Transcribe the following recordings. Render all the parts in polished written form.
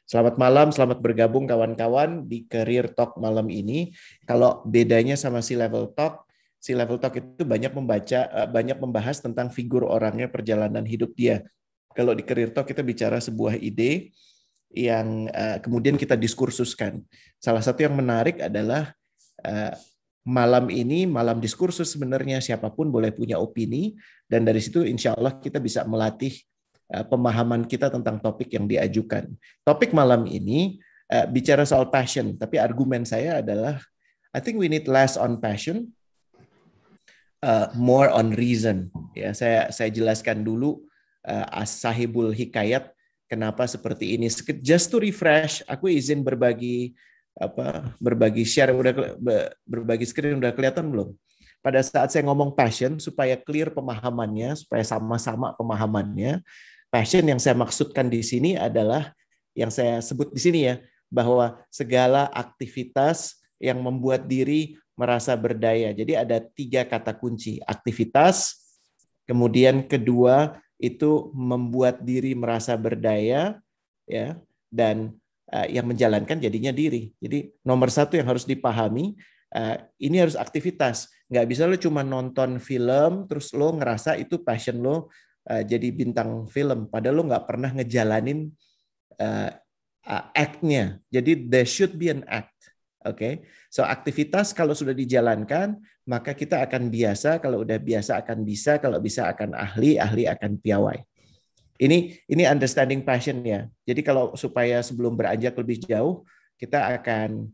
Selamat malam, selamat bergabung kawan-kawan di Career Talk malam ini. Kalau bedanya sama si level talk itu banyak membahas tentang figur orangnya, perjalanan hidup dia. Kalau di Career Talk kita bicara sebuah ide yang kemudian kita diskursuskan. Salah satu yang menarik adalah eh, malam ini, malam diskursus sebenarnya siapapun boleh punya opini, dan dari situ insya Allah kita bisa melatih pemahaman kita tentang topik yang diajukan. Topik malam ini bicara soal passion, tapi argumen saya adalah I think we need less on passion, more on reason. Ya, saya jelaskan dulu sahibul hikayat kenapa seperti ini. Just to refresh, aku izin berbagi share, berbagi screen udah kelihatan belum? Pada saat saya ngomong passion, supaya clear pemahamannya, supaya sama-sama pemahamannya, passion yang saya maksudkan di sini adalah yang saya sebut di sini ya, bahwa segala aktivitas yang membuat diri merasa berdaya. Jadi ada 3 kata kunci: aktivitas, kemudian kedua itu membuat diri merasa berdaya, ya, dan yang menjalankan jadinya diri. Jadi nomor 1 yang harus dipahami, ini harus aktivitas. Nggak bisa lo cuma nonton film terus lo ngerasa itu passion lo jadi bintang film, padahal lo nggak pernah ngejalanin act-nya. Jadi there should be an act. Oke, so aktivitas kalau sudah dijalankan, maka kita akan biasa. Kalau udah biasa akan bisa, kalau bisa akan ahli, ahli akan piawai. Ini understanding passion ya. Jadi kalau supaya sebelum beranjak lebih jauh, kita akan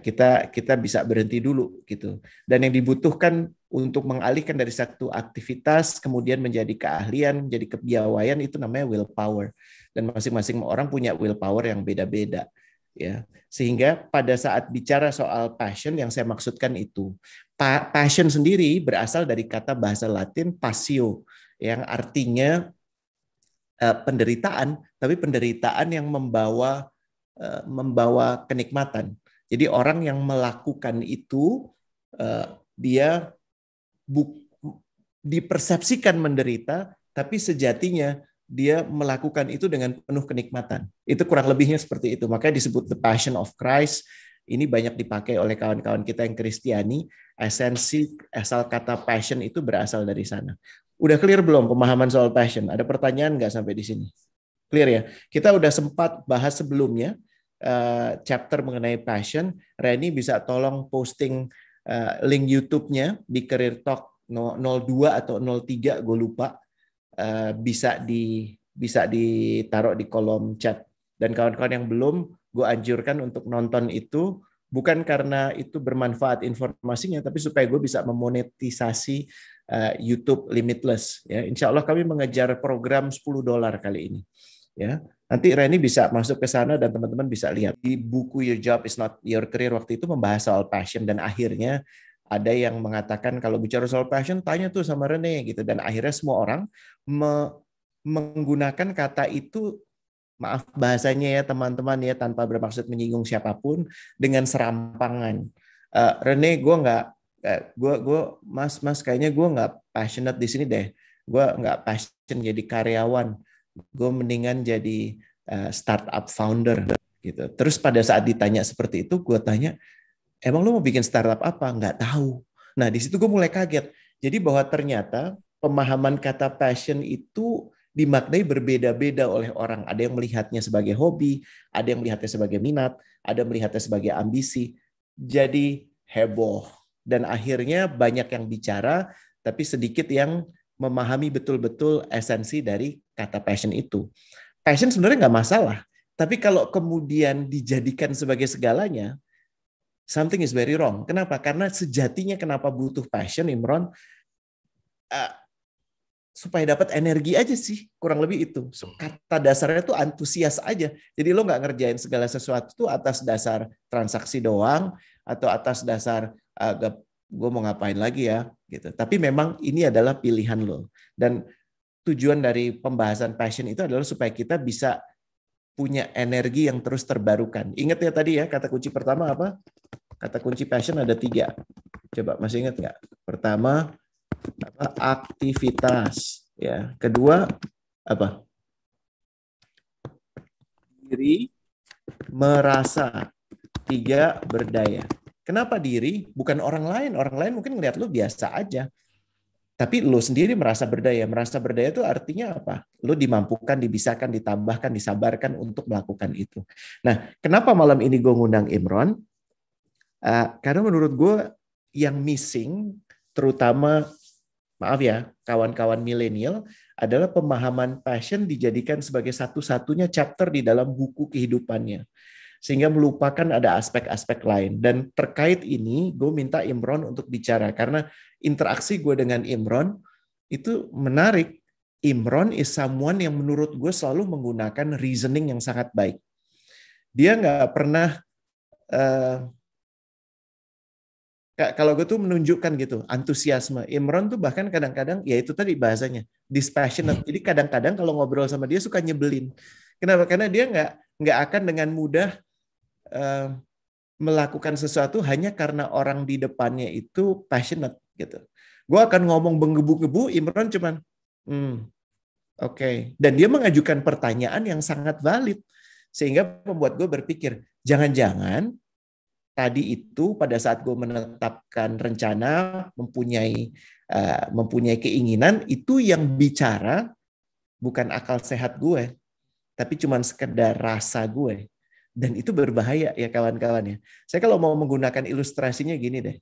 kita bisa berhenti dulu gitu. Dan yang dibutuhkan untuk mengalihkan dari satu aktivitas kemudian menjadi keahlian, menjadi kepiawaian, itu namanya willpower. Dan masing-masing orang punya willpower yang beda-beda. Ya, sehingga pada saat bicara soal passion yang saya maksudkan itu, passion sendiri berasal dari kata bahasa Latin passio, yang artinya penderitaan, tapi penderitaan yang membawa kenikmatan. Jadi orang yang melakukan itu dia dipersepsikan menderita, tapi sejatinya dia melakukan itu dengan penuh kenikmatan. Itu kurang lebihnya seperti itu. Makanya disebut the passion of Christ. Ini banyak dipakai oleh kawan-kawan kita yang Kristiani. Esensi asal kata passion itu berasal dari sana. Udah clear belum pemahaman soal passion? Ada pertanyaan nggak sampai di sini? Clear ya? Kita udah sempat bahas sebelumnya chapter mengenai passion. Reni bisa tolong posting link YouTube-nya di Career Talk 02 atau 03, gue lupa. Bisa ditaruh di kolom chat. Dan kawan-kawan yang belum, gue anjurkan untuk nonton itu, bukan karena itu bermanfaat informasinya, tapi supaya gue bisa memonetisasi YouTube Limitless. Ya, insya Allah kami mengejar program $10 kali ini. Ya, nanti Reni bisa masuk ke sana dan teman-teman bisa lihat di buku Your Job is Not Your Career, waktu itu membahas soal passion, dan akhirnya ada yang mengatakan kalau bicara soal passion tanya tuh sama Rene gitu, dan akhirnya semua orang menggunakan kata itu, maaf bahasanya ya teman-teman ya, tanpa bermaksud menyinggung siapapun, dengan serampangan. Rene, gue mas kayaknya gue nggak passionate di sini deh, gue nggak passion jadi karyawan, gue mendingan jadi startup founder gitu. Terus pada saat ditanya seperti itu, gue tanya, emang lu mau bikin startup apa? Nggak tahu. Nah, di situ gue mulai kaget. Jadi bahwa ternyata pemahaman kata passion itu dimaknai berbeda-beda oleh orang. Ada yang melihatnya sebagai hobi, ada yang melihatnya sebagai minat, ada yang melihatnya sebagai ambisi. Jadi heboh. Dan akhirnya banyak yang bicara, tapi sedikit yang memahami betul-betul esensi dari kata passion itu. Passion sebenarnya nggak masalah. Tapi kalau kemudian dijadikan sebagai segalanya, something is very wrong. Kenapa? Karena sejatinya kenapa butuh passion, Imron? Supaya dapat energi aja sih, kurang lebih itu. Kata dasarnya tuh antusias aja. Jadi lo nggak ngerjain segala sesuatu tuh atas dasar transaksi doang, atau atas dasar gue mau ngapain lagi ya, gitu. Tapi memang ini adalah pilihan lo. Dan tujuan dari pembahasan passion itu adalah supaya kita bisa punya energi yang terus terbarukan. Ingat ya tadi ya, kata kunci pertama apa? Kata kunci passion ada 3. Coba masih ingat nggak? Pertama, aktivitas. Ya, kedua apa? Diri. merasa. 3, berdaya. Kenapa diri? Bukan orang lain. Orang lain mungkin ngeliat lu biasa aja. Tapi lu sendiri merasa berdaya. Merasa berdaya itu artinya apa? Lu dimampukan, dibisakan, ditambahkan, disabarkan untuk melakukan itu. Nah, kenapa malam ini gue ngundang Imron? Karena menurut gue yang missing, terutama, maaf ya, kawan-kawan milenial, adalah pemahaman passion dijadikan sebagai satu-satunya chapter di dalam buku kehidupannya. Sehingga melupakan ada aspek-aspek lain. Dan terkait ini, gue minta Imron untuk bicara. Karena interaksi gue dengan Imron itu menarik. Imron is someone yang menurut gue selalu menggunakan reasoning yang sangat baik. Dia nggak pernah, kalau gue tuh menunjukkan gitu, antusiasme. Imron tuh bahkan kadang-kadang, ya itu tadi bahasanya, dispassionate. Jadi kadang-kadang kalau ngobrol sama dia suka nyebelin. Kenapa? Karena dia nggak akan dengan mudah melakukan sesuatu hanya karena orang di depannya itu passionate gitu. Gue akan ngomong menggebu-gebu, Imron cuman, oke. Dan dia mengajukan pertanyaan yang sangat valid sehingga membuat gue berpikir, jangan-jangan tadi itu pada saat gue menetapkan rencana, mempunyai keinginan, itu yang bicara bukan akal sehat gue, tapi cuman sekedar rasa gue. Dan itu berbahaya ya kawan-kawan ya. Saya kalau mau menggunakan ilustrasinya gini deh.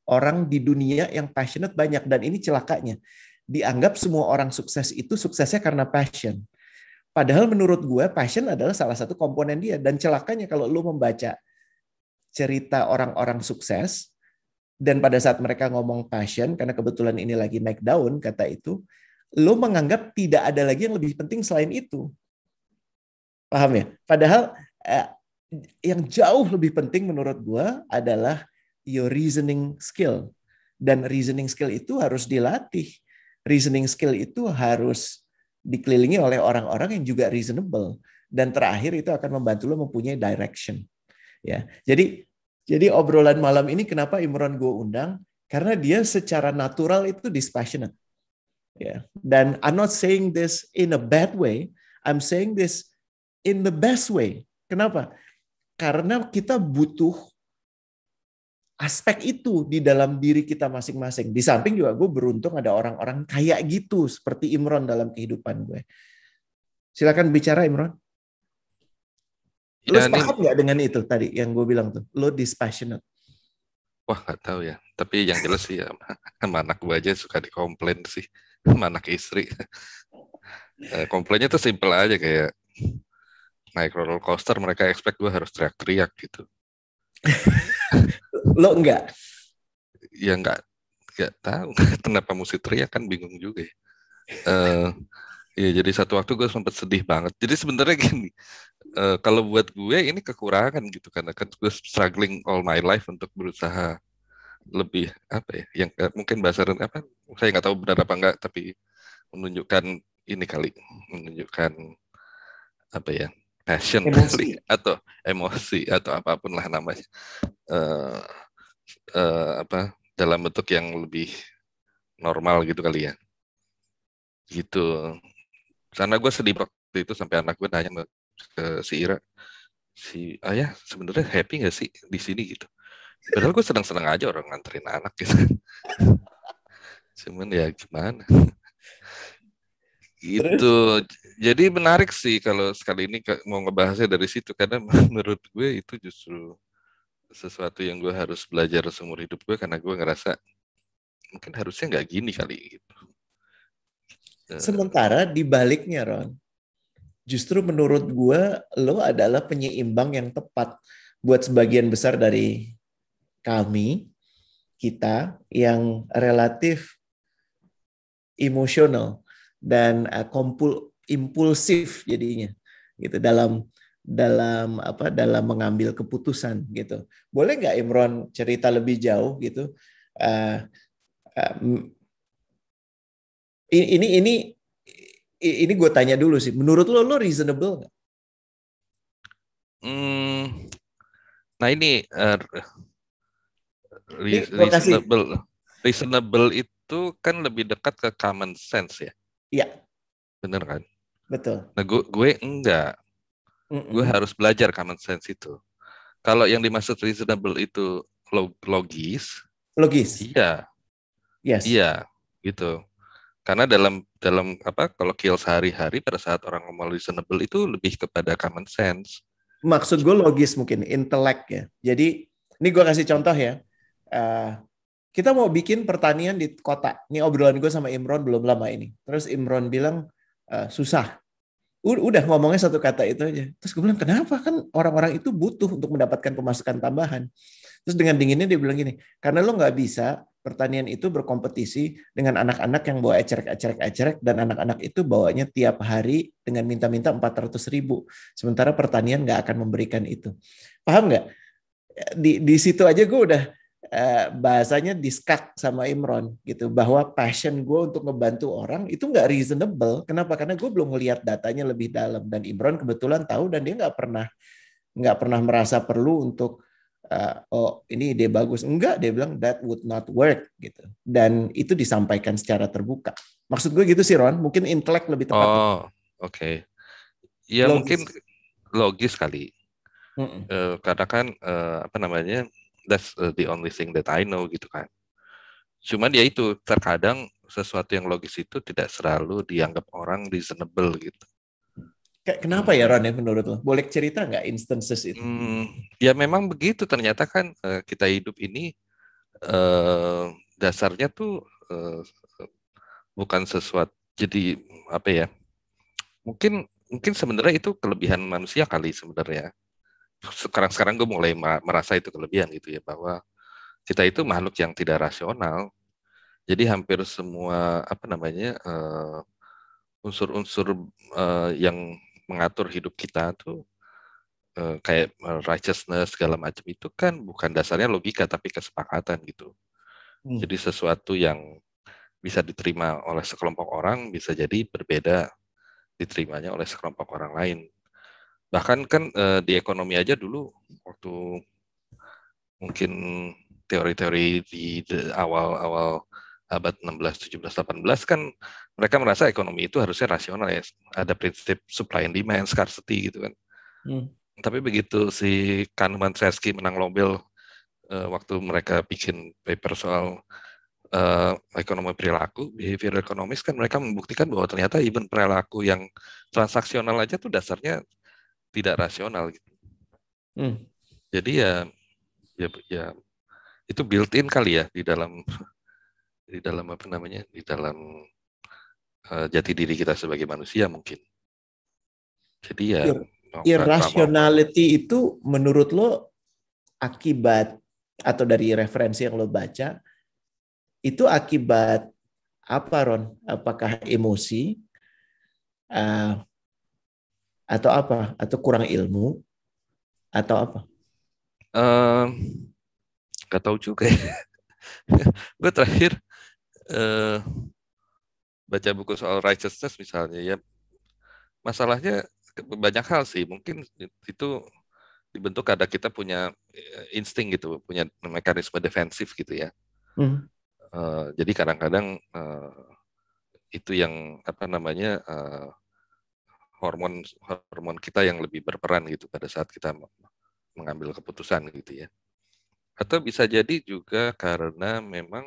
Orang di dunia yang passionate banyak, dan ini celakanya. Dianggap semua orang sukses itu suksesnya karena passion. Padahal menurut gue passion adalah salah satu komponen dia. Dan celakanya kalau lu membaca cerita orang-orang sukses, dan pada saat mereka ngomong passion, karena kebetulan ini lagi naik daun kata itu, lu menganggap tidak ada lagi yang lebih penting selain itu. Paham ya? Padahal yang jauh lebih penting menurut gue adalah your reasoning skill. Dan reasoning skill itu harus dilatih. Reasoning skill itu harus dikelilingi oleh orang-orang yang juga reasonable. Dan terakhir itu akan membantu lo mempunyai direction. Ya, jadi obrolan malam ini kenapa Imron gue undang? Karena dia secara natural itu dispassionate. Ya, dan I'm not saying this in a bad way. I'm saying this in the best way. Kenapa? Karena kita butuh aspek itu di dalam diri kita masing-masing. Di samping juga gue beruntung ada orang-orang kayak gitu seperti Imron dalam kehidupan gue. Silakan bicara Imron. Lo Ya, sepakat nggak dengan itu tadi yang gue bilang tuh? Lo dispassionate. wah nggak tahu ya. Tapi yang jelas sih ya, sama anak gue aja suka dikomplain sih, sama anak istri. Komplainnya tuh simple aja, kayak naik roller coaster mereka expect gue harus teriak-teriak gitu. Lo enggak? Ya nggak tahu kenapa mesti teriak, kan bingung juga ya. Ya jadi satu waktu gue sempat sedih banget. Jadi sebenarnya gini, kalau buat gue ini kekurangan gitu, karena kan gue struggling all my life untuk berusaha lebih apa ya, yang mungkin bahasa apa, saya nggak tahu benar apa enggak, tapi menunjukkan ini kali, menunjukkan apa ya, passion kali, Emosi. atau emosi atau apapun lah namanya, apa, dalam bentuk yang lebih normal gitu kali ya, gitu. Karena gue sedih waktu itu sampai anak gue nanya ke si Ira, si ayah sebenarnya happy nggak sih di sini gitu. Padahal gue senang-senang aja orang nganterin anak gitu. Cuman ya gimana. Gitu. Terus? Jadi menarik sih kalau sekali ini mau ngebahasnya dari situ, karena menurut gue itu justru sesuatu yang gue harus belajar seumur hidup gue, karena gue ngerasa mungkin harusnya nggak gini kali gitu. Sementara di baliknya Ron, justru menurut gue lo adalah penyeimbang yang tepat buat sebagian besar dari kami, kita yang relatif emosional dan impulsif jadinya gitu dalam mengambil keputusan gitu. Boleh nggak Imron cerita lebih jauh gitu? Uh, uh, ini gue tanya dulu sih. Menurut lo reasonable nggak? Nah ini Ini gue kasih. reasonable itu kan lebih dekat ke common sense ya. Iya. Bener kan? Betul. Nah gue enggak. Gue Mm-mm. harus belajar common sense itu. Kalau yang dimaksud reasonable itu logis, Logis. iya, Yes. iya, gitu. Karena dalam dalam apa kalau kill sehari-hari pada saat orang ngomong reasonable itu lebih kepada common sense. Maksud gue logis mungkin, intelek ya. Jadi, ini gue kasih contoh ya. Eh, kita mau bikin pertanian di kota. Ini obrolan gue sama Imron belum lama ini. Terus Imron bilang, susah. Udah ngomongnya satu kata itu aja. Terus gue bilang, kenapa? Kan orang-orang itu butuh untuk mendapatkan pemasukan tambahan. Terus dengan dinginnya dia bilang gini, karena lo nggak bisa pertanian itu berkompetisi dengan anak-anak yang bawa ecerek-ecerek dan anak-anak itu bawanya tiap hari dengan minta-minta 400.000. Sementara pertanian nggak akan memberikan itu. Paham nggak? Di situ aja gue udah bahasanya diskak sama Imron gitu bahwa passion gue untuk ngebantu orang itu nggak reasonable. Kenapa? Karena gue belum ngelihat datanya lebih dalam dan Imron kebetulan tahu dan dia nggak pernah merasa perlu untuk oh ini ide bagus. Enggak, dia bilang that would not work gitu. Dan itu disampaikan secara terbuka. Maksud gue gitu sih Ron, mungkin intelek lebih tepat. Oh, oke. Ya mungkin Logis. logis kali. Mm-mm. Karena kan apa namanya, that's the only thing that I know gitu kan. Cuman ya itu terkadang sesuatu yang logis itu tidak selalu dianggap orang reasonable gitu. Kayak kenapa ya Hmm, Ron ya menurut lo? Boleh cerita nggak instances itu? ya memang begitu ternyata kan kita hidup ini eh, dasarnya tuh bukan sesuatu jadi apa ya? Mungkin mungkin sebenarnya itu kelebihan manusia kali sebenarnya. Sekarang gue mulai merasa itu kelebihan gitu ya bahwa kita itu makhluk yang tidak rasional. Jadi hampir semua apa namanya unsur-unsur yang mengatur hidup kita tuh kayak righteousness segala macam itu kan bukan dasarnya logika tapi kesepakatan gitu. Hmm. Jadi sesuatu yang bisa diterima oleh sekelompok orang bisa jadi berbeda diterimanya oleh sekelompok orang lain. Bahkan kan di ekonomi aja dulu waktu mungkin teori-teori di awal-awal abad 16, 17, 18 kan mereka merasa ekonomi itu harusnya rasional ya. Ada prinsip supply and demand, scarcity gitu kan. Hmm. Tapi begitu si Kahneman Tversky menang Nobel waktu mereka bikin paper soal ekonomi perilaku, behavior economics kan mereka membuktikan bahwa ternyata even perilaku yang transaksional aja tuh dasarnya tidak rasional gitu. Hmm. Jadi ya itu built in kali ya di dalam apa namanya di dalam jati diri kita sebagai manusia mungkin. Jadi ya Ir- mau nggak mau. Irrationality itu menurut lo akibat atau dari referensi yang lo baca itu akibat apa Ron? Apakah emosi uh, atau apa? Atau kurang ilmu atau apa? Nggak tahu juga ya. Gue terakhir eh, baca buku soal righteousness misalnya ya masalahnya banyak hal sih mungkin itu dibentuk karena kita punya insting gitu punya mekanisme defensif gitu ya. Hmm. Jadi kadang-kadang itu yang apa namanya hormon hormon kita yang lebih berperan gitu pada saat kita mengambil keputusan gitu ya. Atau bisa jadi juga karena memang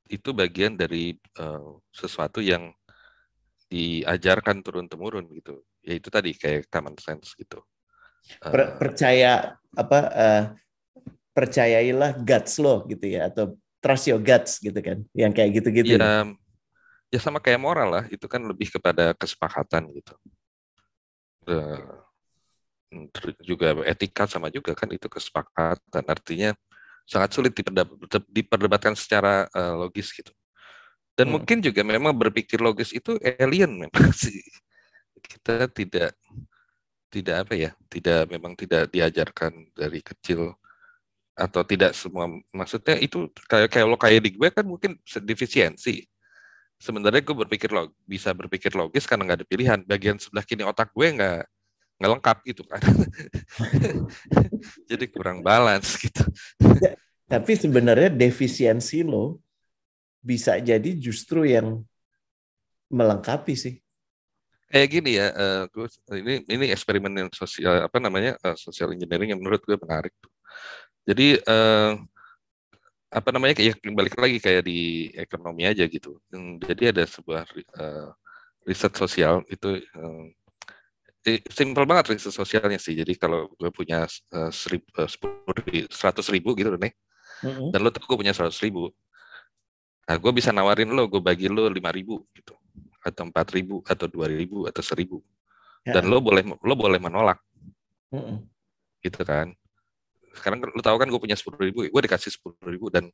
itu bagian dari sesuatu yang diajarkan turun-temurun gitu. Ya itu tadi kayak common sense gitu. Eh, Percaya apa? Percayailah guts lo gitu ya atau trust your guts gitu kan? Yang kayak gitu-gitu ya. ya ya sama kayak moral lah, itu kan lebih kepada kesepakatan gitu. Eh, juga etika sama juga kan itu kesepakatan. Artinya sangat sulit diperdebatkan secara logis gitu. Dan Hmm. mungkin juga memang berpikir logis itu alien memang sih. Kita tidak tidak apa ya, memang tidak diajarkan dari kecil atau tidak semua maksudnya itu kayak lo kayak di gue kan mungkin defisiensi. Sebenarnya gue bisa berpikir logis karena nggak ada pilihan. Bagian sebelah kiri otak gue nggak lengkap gitu kan. Jadi kurang balance gitu. Ya, tapi sebenarnya defisiensi lo bisa jadi justru yang melengkapi sih. kayak gini ya, ini eksperimen yang sosial apa namanya social engineering yang menurut gue menarik. Jadi apa namanya kayak balik lagi kayak di ekonomi aja gitu. Jadi ada sebuah riset sosial itu simpel banget riset sosialnya sih. Jadi kalau gue punya 100.000 gitu nih, dan Mm-mm. lo tahu gue punya 100.000, nah gue bisa nawarin lo, gue bagi lo 5.000 gitu, atau 4.000 atau 2.000 atau 1.000, dan Ya. lo boleh menolak Mm-mm. gitu kan. Sekarang lo tahu kan gue punya 10.000, gue dikasih 10.000 dan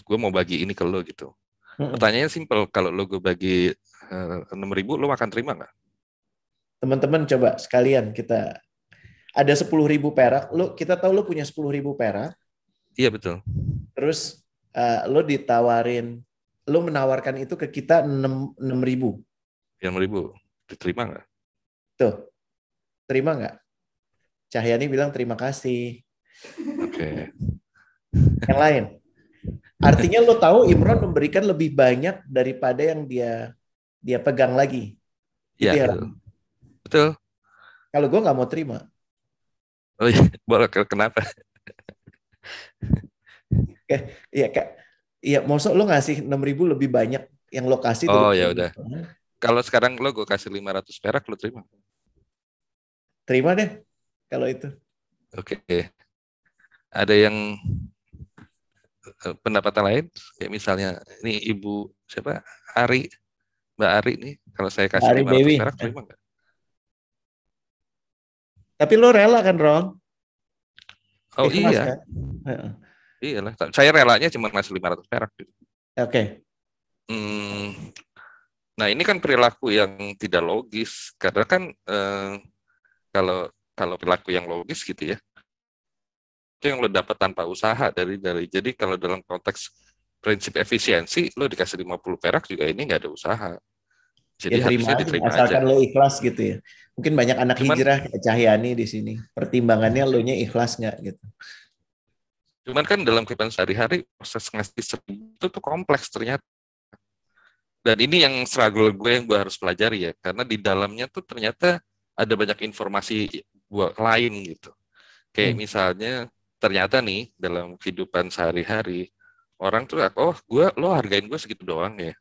gue mau bagi ini ke lo gitu. Mm-mm. Pertanyaannya simpel, kalau lo gue bagi 6.000, lo akan terima nggak? Teman-teman coba sekalian kita ada 10.000 perak. Kita tahu lo punya 10.000 perak. Iya betul, Terus lo menawarkan itu ke kita 6.000. 6.000 diterima nggak? Tuh, terima nggak? Cahyani bilang terima kasih. Oke. Yang lain. Artinya lo tahu Imron memberikan lebih banyak daripada yang dia dia pegang lagi. Itu Iya ya. betul, betul. Kalau gue nggak mau terima. Oh iya, boleh kenapa? Kayak, iya kayak, iya, maksud lo ngasih 6.000 lebih banyak yang lokasi Oh daripada ya yang udah. pegang. Kalau sekarang lo gue kasih 500 perak, lo terima? Terima deh kalau itu. Oke. Ada yang pendapatan lain? Kayak misalnya, ini Ibu siapa? Ari, Mbak Ari nih, kalau saya Mbak kasih Ari 500 Dewi. perak, terima nggak? Tapi lo rela kan Ron? Oh Ikhlas iya, kan? Heeh. iyalah. Saya relanya cuma ngasih 500 perak gitu. Oke. Hmm, nah ini kan perilaku yang tidak logis, karena kan kalau kalau perilaku yang logis gitu ya, itu yang lo dapat tanpa usaha dari jadi kalau dalam konteks prinsip efisiensi lo dikasih 50 perak juga ini nggak ada usaha, Ya jadi terima harusnya aja, diterima aja. asalkan lo ikhlas gitu ya. Mungkin banyak anak cuman hijrah kayak Cahyani di sini. Pertimbangannya lo nya ikhlas nggak gitu. cuman kan dalam kehidupan sehari-hari proses ngasih 1.000 itu tuh kompleks ternyata, dan ini yang struggle gue yang gue harus pelajari ya, karena di dalamnya tuh ternyata ada banyak informasi gue lain gitu. Kayak Hmm. misalnya ternyata nih dalam kehidupan sehari-hari orang tuh oh gue lo hargain gue segitu doang ya,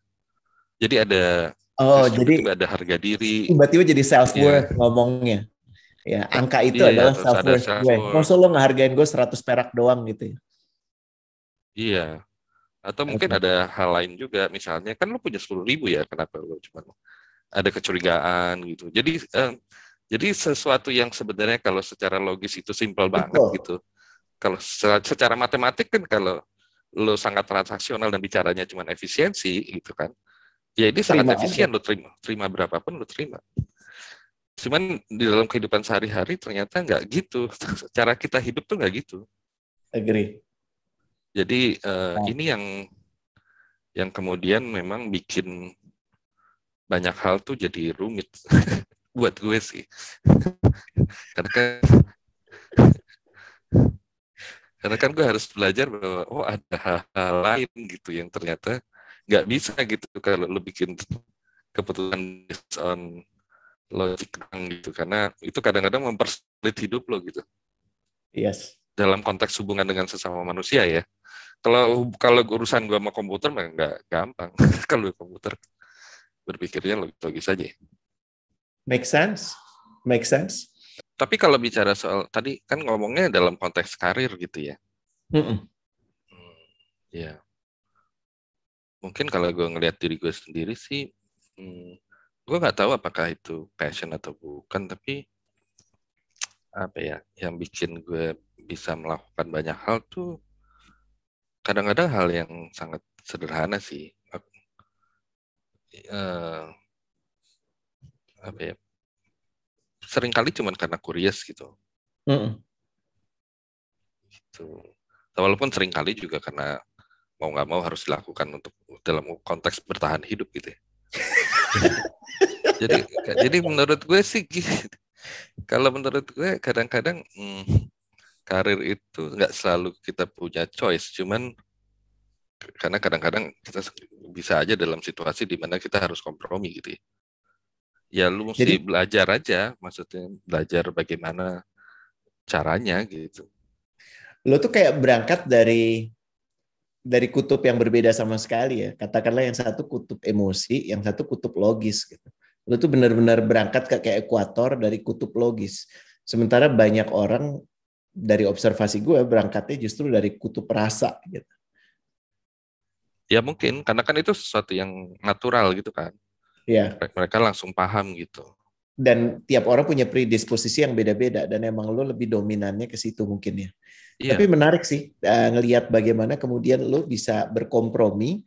jadi ada Oh, terus jadi tiba-tiba ada harga diri. tiba-tiba jadi self Iya, worth ngomongnya. Ya, angka itu iya, adalah terus self ada worth self gue. worth. Maksud lo ngehargain gue 100 perak doang gitu ya. Iya, atau mungkin Oke. ada hal lain juga, misalnya kan lo punya 10.000 ya, kenapa lo cuma ada kecurigaan gitu. Jadi sesuatu yang sebenarnya kalau secara logis itu simpel banget Betul. gitu. Kalau secara matematik kan kalau lo sangat transaksional dan bicaranya cuma efisiensi gitu kan, ya ini sangat Terima aja. efisien, lo terima terima berapapun lo terima. Cuman di dalam kehidupan sehari-hari ternyata nggak gitu. Cara kita hidup tuh nggak gitu. Agree. Jadi Nah, ini yang kemudian memang bikin banyak hal tuh jadi rumit buat gue sih. Karena kan karena kan gue harus belajar bahwa oh ada hal-hal lain gitu yang ternyata nggak bisa gitu kalau lo bikin keputusan based on logic gitu, karena itu kadang-kadang mempersulit hidup lo gitu yes. dalam konteks hubungan dengan sesama manusia ya. Kalau urusan gue sama komputer mah nggak gampang. Kalau komputer berpikirnya logis aja. Make sense? Make sense? Tapi kalau bicara soal tadi kan ngomongnya dalam konteks karir gitu ya. Mm-mm. Hmm, ya, mungkin kalau gue ngelihat diri gue sendiri sih, gue nggak tahu apakah itu passion atau bukan, tapi apa ya, yang bikin gue bisa melakukan banyak hal tuh kadang-kadang hal yang sangat sederhana sih. Eh, apa ya? Seringkali cuman karena curious gitu. Mm-mm. Gitu. Walaupun seringkali juga karena mau nggak mau harus dilakukan untuk dalam konteks bertahan hidup gitu ya. Jadi jadi menurut gue sih kalau menurut gue kadang-kadang karir itu nggak selalu kita punya choice, cuman karena kadang-kadang kita bisa aja dalam situasi di mana kita harus kompromi gitu ya. Ya lu mesti Jadi belajar aja, maksudnya belajar bagaimana caranya gitu. lo tuh kayak berangkat dari kutub yang berbeda sama sekali ya. Katakanlah yang satu kutub emosi, yang satu kutub logis gitu. Lu tuh benar-benar berangkat kayak ekuator dari kutub logis. Sementara banyak orang dari observasi gue berangkatnya justru dari kutub rasa gitu. Ya mungkin karena kan itu sesuatu yang natural gitu kan. Ya, Mereka langsung paham gitu. dan tiap orang punya predisposisi yang beda-beda dan emang lo lebih dominannya ke situ mungkin ya. Tapi Iya, menarik sih ngelihat bagaimana kemudian lo bisa berkompromi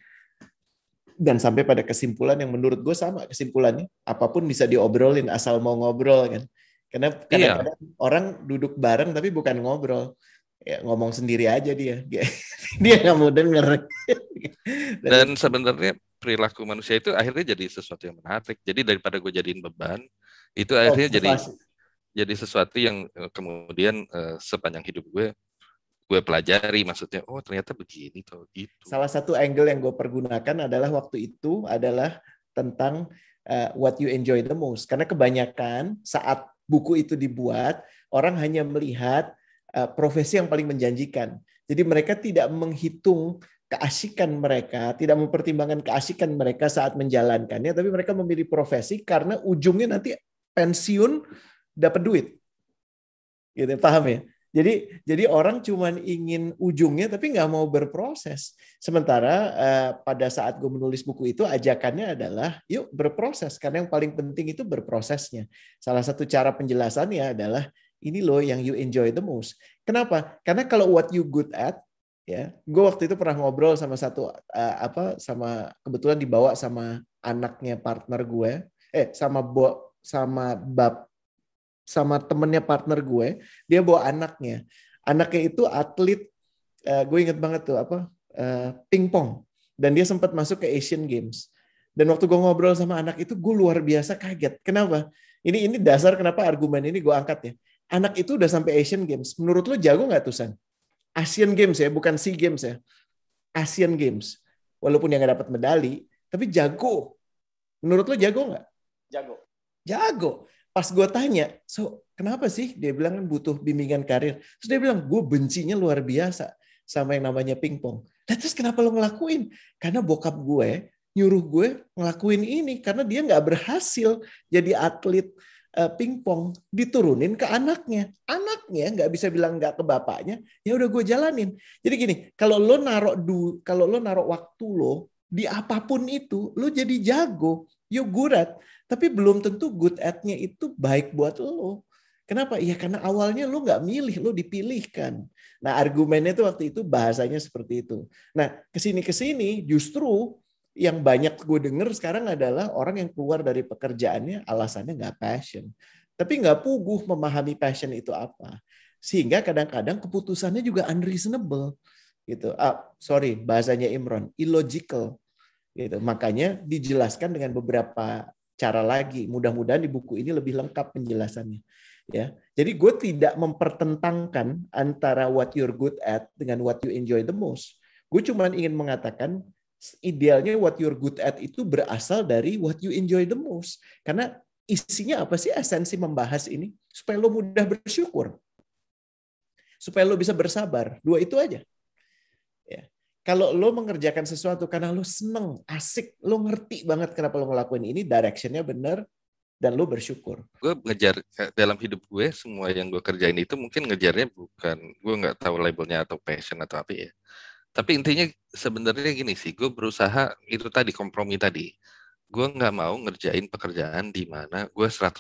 dan sampai pada kesimpulan yang menurut gue sama kesimpulannya. Apapun bisa diobrolin asal mau ngobrol kan. Karena iya. kadang-kadang orang duduk bareng tapi bukan ngobrol. Ya, ngomong sendiri aja dia. Dia nggak mau denger. Dan Dan itu sebenarnya perilaku manusia itu akhirnya jadi sesuatu yang menarik. Jadi daripada gue jadiin beban, itu akhirnya observasi. jadi sesuatu yang kemudian sepanjang hidup gue pelajari. Maksudnya, oh ternyata begini tuh gitu. Salah satu angle yang gue pergunakan adalah waktu itu adalah tentang what you enjoy the most. Karena kebanyakan saat buku itu dibuat, orang hanya melihat profesi yang paling menjanjikan. Jadi mereka tidak menghitung keasikan mereka, tidak mempertimbangkan keasikan mereka saat menjalankannya, tapi mereka memilih profesi karena ujungnya nanti pensiun dapat duit. Gitu, paham ya? Jadi orang cuman ingin ujungnya tapi nggak mau berproses. Sementara pada saat gue menulis buku itu ajakannya adalah yuk berproses karena yang paling penting itu berprosesnya. Salah satu cara penjelasannya adalah ini loh yang you enjoy the most. Kenapa? Karena kalau what you good at ya, gue waktu itu pernah ngobrol sama sama kebetulan dibawa sama anaknya partner gue, sama sama temennya partner gue, dia bawa anaknya. Anaknya itu atlet, gue inget banget tuh pingpong. Dan dia sempat masuk ke Asian Games. Dan waktu gue ngobrol sama anak itu, gue luar biasa kaget. Kenapa? Ini dasar kenapa argumen ini gue angkat ya. Anak itu udah sampai Asian Games. Menurut lo jago nggak tuh San? Asian Games ya, bukan SEA Games ya. Asian Games. Walaupun yang nggak dapat medali, tapi jago. Menurut lo jago nggak? Jago. Jago. Pas gue tanya, so kenapa sih? Dia bilang kan butuh bimbingan karir. Terus dia bilang, gue bencinya luar biasa sama yang namanya pingpong. Nah, terus kenapa lo ngelakuin? Karena bokap gue nyuruh gue ngelakuin ini karena dia nggak berhasil jadi atlet pingpong, diturunin ke anaknya. Anaknya nggak bisa bilang nggak ke bapaknya. Ya udah gue jalanin. Jadi gini, kalau lo naruh waktu lo di apapun itu, lo jadi jago. Yo good at, tapi belum tentu good at-nya itu baik buat lo. Kenapa? Ya karena awalnya lo nggak milih, lo dipilihkan. Nah argumennya itu waktu itu bahasanya seperti itu. Nah kesini justru yang banyak gue denger sekarang adalah orang yang keluar dari pekerjaannya alasannya nggak passion. Tapi nggak puguh memahami passion itu apa. Sehingga kadang-kadang keputusannya juga unreasonable. Gitu. Sorry, bahasanya Imron, illogical. Gitu. Makanya dijelaskan dengan beberapa cara lagi. Mudah-mudahan di buku ini lebih lengkap penjelasannya. Ya, jadi gue tidak mempertentangkan antara what you're good at dengan what you enjoy the most. Gue cuma ingin mengatakan idealnya what you're good at itu berasal dari what you enjoy the most. Karena isinya apa sih esensi membahas ini? Supaya lo mudah bersyukur. Supaya lo bisa bersabar. Dua itu aja. Ya. Kalau lo mengerjakan sesuatu karena lo seneng, asik, lo ngerti banget kenapa lo ngelakuin ini, directionnya benar, dan lo bersyukur. Gue ngejar dalam hidup gue, semua yang gue kerjain itu mungkin ngejarnya bukan, gue nggak tahu labelnya atau passion atau apa ya. Tapi intinya sebenarnya gini sih, gue berusaha itu tadi kompromi tadi. Gue nggak mau ngerjain pekerjaan di mana gue 100%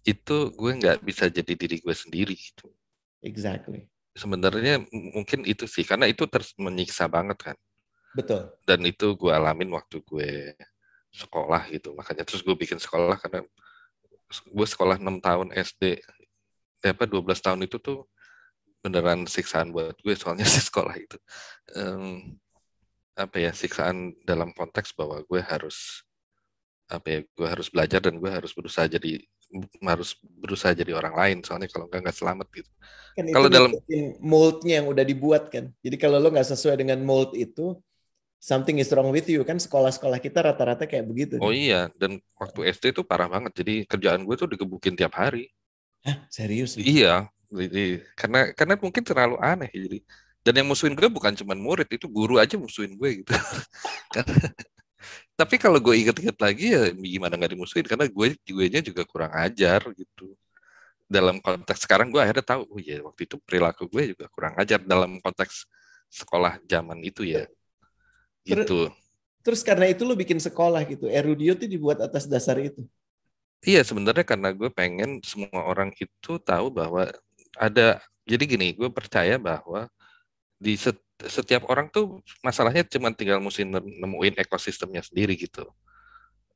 itu gue nggak bisa jadi diri gue sendiri gitu. Exactly. Sebenarnya mungkin itu sih, karena itu terus menyiksa banget kan. Betul. Dan itu gue alamin waktu gue sekolah gitu. Makanya terus gue bikin sekolah karena gue sekolah 6 tahun SD. 12 tahun itu tuh beneran siksaan buat gue soalnya si sekolah itu. Siksaan dalam konteks bahwa gue harus gue harus belajar dan gue harus berusaha jadi orang lain soalnya kalau nggak selamat gitu. Kan itu Kalau dalam ngikutin mold-nya yang udah dibuat kan. Jadi kalau lo nggak sesuai dengan mold itu, something is wrong with you kan, sekolah-sekolah kita rata-rata kayak begitu Oh kan. iya, dan waktu SD itu parah banget. Jadi kerjaan gue tuh digebukin tiap hari. Hah, serius lu? Iya, jadi karena mungkin terlalu aneh jadi. Dan yang musuhin gue bukan cuma murid, itu guru aja musuhin gue gitu. Tapi kalau gue inget-inget lagi ya gimana nggak dimusuhin karena gue nya juga kurang ajar gitu. Dalam konteks sekarang gue akhirnya tahu, oh iya waktu itu perilaku gue juga kurang ajar dalam konteks sekolah zaman itu ya Terus, gitu. terus karena itu lu bikin sekolah gitu. Erudio tuh dibuat atas dasar itu. Iya sebenarnya karena gue pengen semua orang itu tahu bahwa ada, jadi gini, gue percaya bahwa di setiap orang tuh masalahnya cuma tinggal mesti nemuin ekosistemnya sendiri gitu.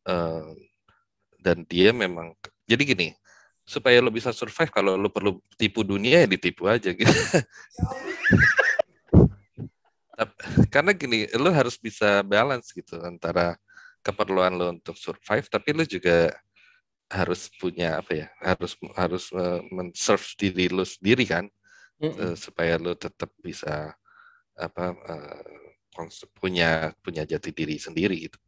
Eh, dan dia memang, jadi gini, supaya lo bisa survive kalau lo perlu tipu dunia ya ditipu aja gitu. Karena gini, lo harus bisa balance gitu antara keperluan lo untuk survive, tapi lo juga harus punya apa ya, harus harus men-serve diri lo sendiri kan, supaya lo tetap bisa apa punya punya jati diri sendiri gitu.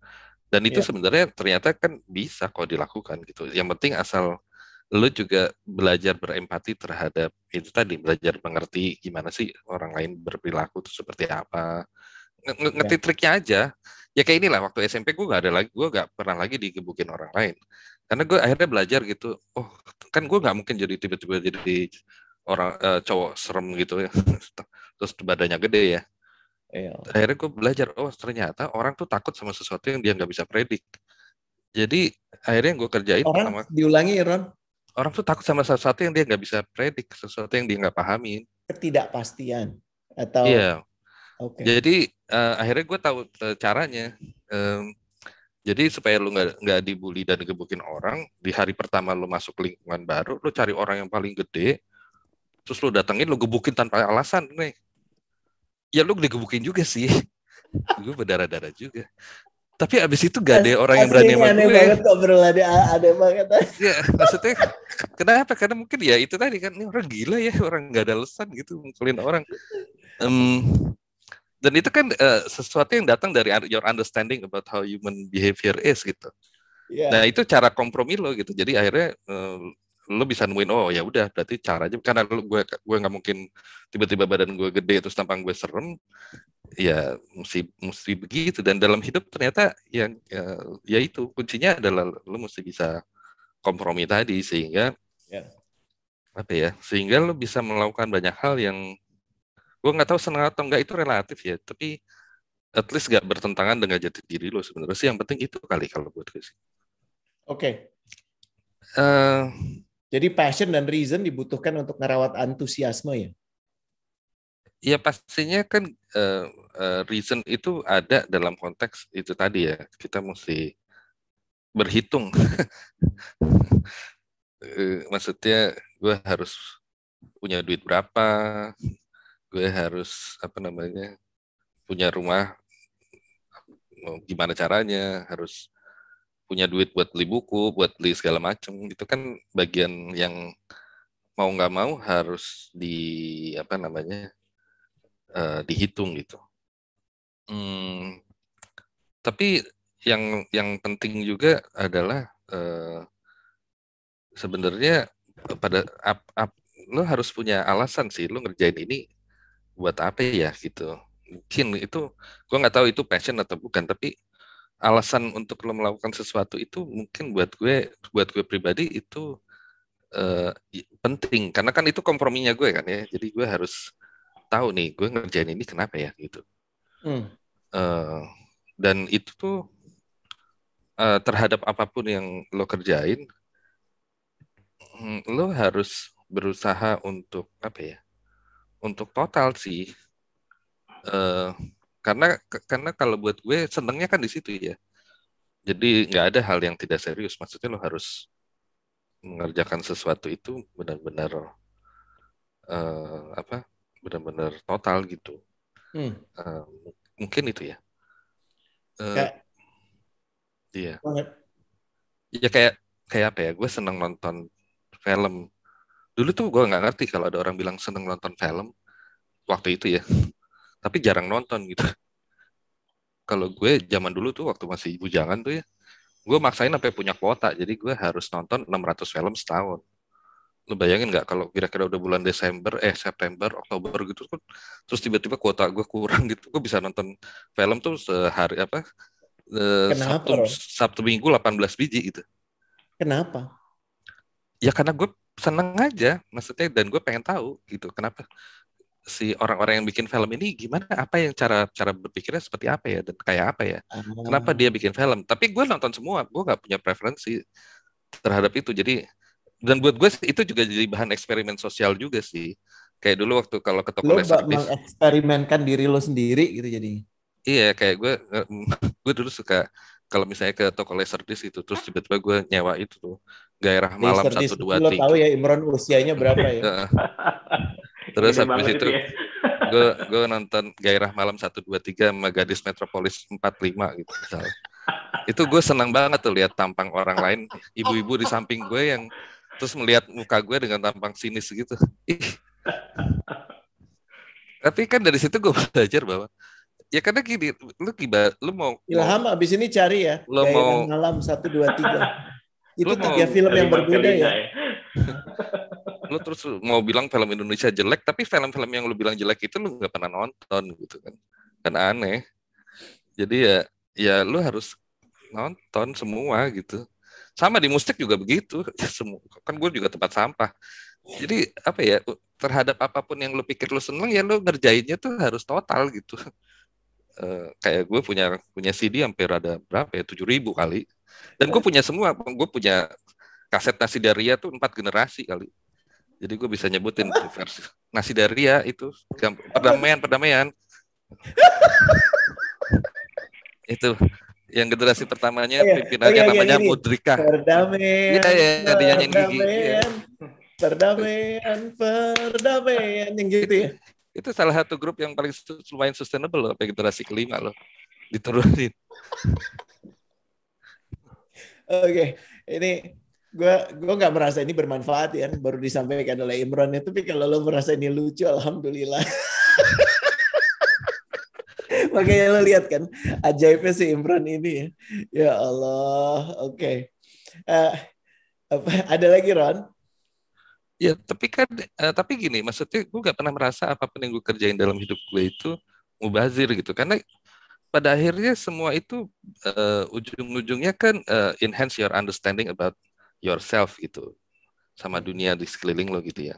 Dan itu Ya. sebenarnya ternyata kan bisa kok dilakukan gitu. Yang penting asal lu juga belajar berempati terhadap itu tadi, belajar mengerti gimana sih orang lain berperilaku itu seperti apa. Ngerti Ya. triknya aja. Ya kayak inilah waktu SMP gue nggak ada lagi, gue nggak pernah lagi digebukin orang lain. Karena gue akhirnya belajar gitu. Oh kan gue nggak mungkin jadi tiba-tiba jadi orang cowok serem gitu ya. Terus badannya gede ya. Ya. Akhirnya gue belajar, oh ternyata orang tuh takut sama sesuatu yang dia nggak bisa predik. Jadi akhirnya yang gue kerjain Orang pertama, diulangi Ron, orang tuh takut sama sesuatu yang dia nggak bisa predik, sesuatu yang dia nggak pahamin. ketidakpastian atau Iya, oke. jadi akhirnya gue tahu caranya. Em, jadi supaya lu nggak dibully dan digebukin orang, di hari pertama lu masuk lingkungan baru, lu cari orang yang paling gede, terus lu datengin, lu gebukin tanpa alasan nih. Ya lu digebukin juga sih, gue berdarah-darah juga. Tapi abis itu gak ada orang yang Asli berani ini sama aneh gue. banget kok obrolannya, aneh banget. Ya, maksudnya kenapa? Karena mungkin ya itu tadi kan, ini orang gila ya, orang nggak ada alasan gitu mukulin orang. Em, dan itu kan sesuatu yang datang dari your understanding about how human behavior is gitu. Nah Ya. itu cara kompromi lo gitu. Jadi akhirnya lo bisa nemuin, oh ya udah berarti caranya karena gue nggak mungkin tiba-tiba badan gue gede terus tampang gue serem, ya mesti begitu. Dan dalam hidup ternyata yang ya itu kuncinya adalah lo mesti bisa kompromi tadi sehingga Ya. apa ya, sehingga lo bisa melakukan banyak hal yang gue nggak tahu senang atau enggak itu relatif ya, tapi at least nggak bertentangan dengan jati diri lo sebenarnya sih, yang penting itu kali kalau buat gue sih. Oke. Eh, Jadi passion dan reason dibutuhkan untuk merawat antusiasme ya. ya pastinya kan reason itu ada dalam konteks itu tadi ya, kita mesti berhitung. Maksudnya gue harus punya duit berapa, gue harus apa namanya punya rumah, gimana caranya, harus punya duit buat beli buku, buat beli segala macam. Itu kan bagian yang mau nggak mau harus apa namanya dihitung gitu. Hmm, tapi yang penting juga adalah sebenarnya pada lo harus punya alasan sih lo ngerjain ini buat apa ya gitu. Mungkin itu gue nggak tahu itu passion atau bukan, tapi alasan untuk lo melakukan sesuatu itu mungkin buat gue pribadi itu penting karena kan itu komprominya gue kan ya, jadi gue harus tahu nih gue ngerjain ini kenapa ya gitu. Hmm. Eh, dan itu tuh terhadap apapun yang lo kerjain, lo harus berusaha untuk apa ya, untuk total sih. Eh, karena kalau buat gue senengnya kan di situ ya, jadi nggak ada hal yang tidak serius, maksudnya lo harus mengerjakan sesuatu itu benar-benar apa, benar-benar total gitu. Hmm. Eh, mungkin itu ya. Eh, Kayak iya. banget. Ya kayak kayak apa ya? Gue seneng nonton film. Dulu tuh gue nggak ngerti kalau ada orang bilang seneng nonton film waktu itu ya. Tapi jarang nonton gitu. kalau gue zaman dulu tuh waktu masih bujangan tuh ya, gue maksain sampai punya kuota, jadi gue harus nonton 600 film setahun. Lu bayangin nggak kalau kira-kira udah bulan Desember, September, Oktober gitu kan, terus tiba-tiba kuota gue kurang gitu, gue bisa nonton film tuh sehari apa, Kenapa, Sabtu Ron? Sabtu Minggu 18 biji gitu. Kenapa? Ya karena gue seneng aja, maksudnya, dan gue pengen tahu gitu, kenapa si orang-orang yang bikin film ini gimana, apa yang cara cara berpikirnya seperti apa ya, dan kayak apa ya, kenapa Ah, dia bikin film. Tapi gue nonton semua, gue nggak punya preferensi terhadap itu. Jadi, dan buat gue itu juga jadi bahan eksperimen sosial juga sih. Kayak dulu waktu kalau ke toko lo Laserdisc, mengeksperimenkan diri lo sendiri gitu jadi. iya kayak gue gue dulu suka kalau misalnya ke toko Laserdisc itu, terus tiba-tiba gue nyewa itu tuh Gairah Malam satu Laserdisc itu dua lo tahu tiga ya Imron usianya berapa ya? Terus Gede habis banget itu itu ya. gue nonton Gairah Malam 123 sama Gadis Metropolis 45 gitu misalnya. Itu gue senang banget tuh lihat tampang orang lain, ibu-ibu di samping gue yang terus melihat muka gue dengan tampang sinis gitu. Ih, tapi kan dari situ gue belajar bahwa ya karena gini, lu mau mau Ilham abis ini cari ya lu Gairah mau Malam 123. lu Itu mau 3 film yang Kalimat berbeda Kelina ya. ya. lu terus mau bilang film Indonesia jelek, tapi film-film yang lu bilang jelek itu lu nggak pernah nonton gitu kan aneh. Jadi ya lu harus nonton semua gitu. Sama di musik juga begitu. Semua kan gue juga tempat sampah. Jadi apa ya, terhadap apapun yang lu pikir lu seneng ya lu ngerjainnya tuh harus total gitu. Kayak gue punya CD hampir ada berapa ya, 7.000 kali. Dan gue punya semua. Gue punya kaset Nasi Daria tuh 4 generasi kali. Jadi gue bisa nyebutin tuh versi Nasi Daria itu perdamaian itu yang generasi pertamanya Oh ya, pimpinannya yang namanya ini. Mudrika. Iya, Perdamaian, ya, dinyanyiin Gigi. Iya. perdamaian, perdamaian, perdamaian yang gitu ya. Itu salah satu grup yang paling lumayan sustainable loh, sampai generasi kelima loh diturunin. Oke, ini gue nggak merasa ini bermanfaat ya, baru disampaikan oleh Imron ya. Tapi kalau lo merasa ini lucu, alhamdulillah. Makanya lo lihat kan, ajaibnya si Imron ini ya. Ya Allah, oke. Eh, ada lagi Ron? Ya, tapi gini, maksudnya gue gak pernah merasa apapun yang gue kerjain dalam hidup gue itu mubazir gitu. Karena pada akhirnya semua itu ujung-ujungnya kan enhance your understanding about yourself gitu, sama dunia di sekeliling lo gitu ya.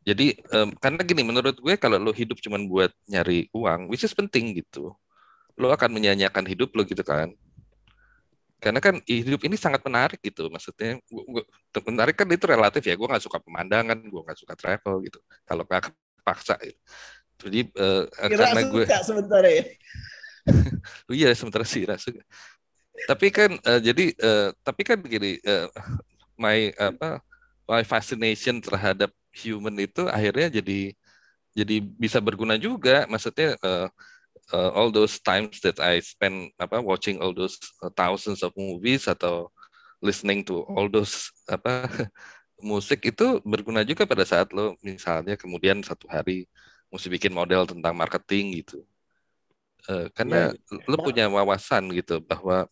Jadi karena gini, menurut gue kalau lo hidup cuma buat nyari uang, which is penting gitu, lo akan menyanyiakan hidup lo gitu kan. Karena kan hidup ini sangat menarik gitu, maksudnya menarik kan itu relatif ya. Gue nggak suka pemandangan, gue nggak suka travel gitu. Kalau nggak paksa, gitu. Jadi Kira karena gue, suka sebentar ya. iya sementara sih suka. Tapi kan tapi kan gini, my fascination terhadap human itu akhirnya jadi bisa berguna juga. Maksudnya all those times that I spend watching all those thousands of movies atau listening to all those musik itu berguna juga pada saat lo misalnya kemudian satu hari mesti bikin model tentang marketing gitu. Karena Ya, lo punya wawasan gitu bahwa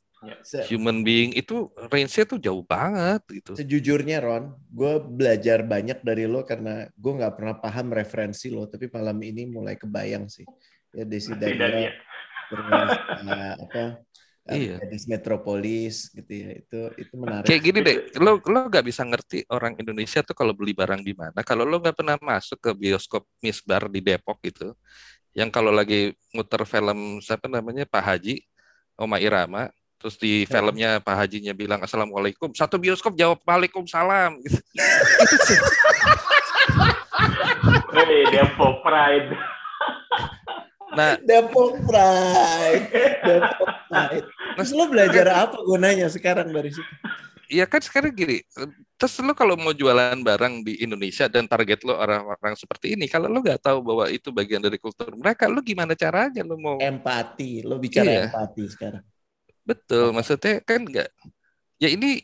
human being itu range-nya tuh jauh banget gitu. sejujurnya Ron, gue belajar banyak dari lo karena gue nggak pernah paham referensi lo, tapi malam ini mulai kebayang sih. Ya Desi Daria, terus Iya. Gadis Metropolis gitu ya, itu menarik. Kayak gini deh, lo nggak bisa ngerti orang Indonesia tuh kalau beli barang di mana. Kalau lo nggak pernah masuk ke bioskop Misbar di Depok gitu, yang kalau lagi muter film siapa namanya Pak Haji, Oma Irama, terus di filmnya Pak Hajinya bilang Assalamualaikum, satu bioskop jawab Waalaikumsalam gitu. Itu sih. Depok Pride. Nah, Depok Pride. Terus lo belajar apa gunanya sekarang dari situ? Iya kan sekarang gini, terus lo kalau mau jualan barang di Indonesia dan target lo orang-orang seperti ini, kalau lo nggak tahu bahwa itu bagian dari kultur mereka, lo gimana caranya lo mau empati? Lo bicara empati sekarang. Betul, maksudnya kan nggak, ya ini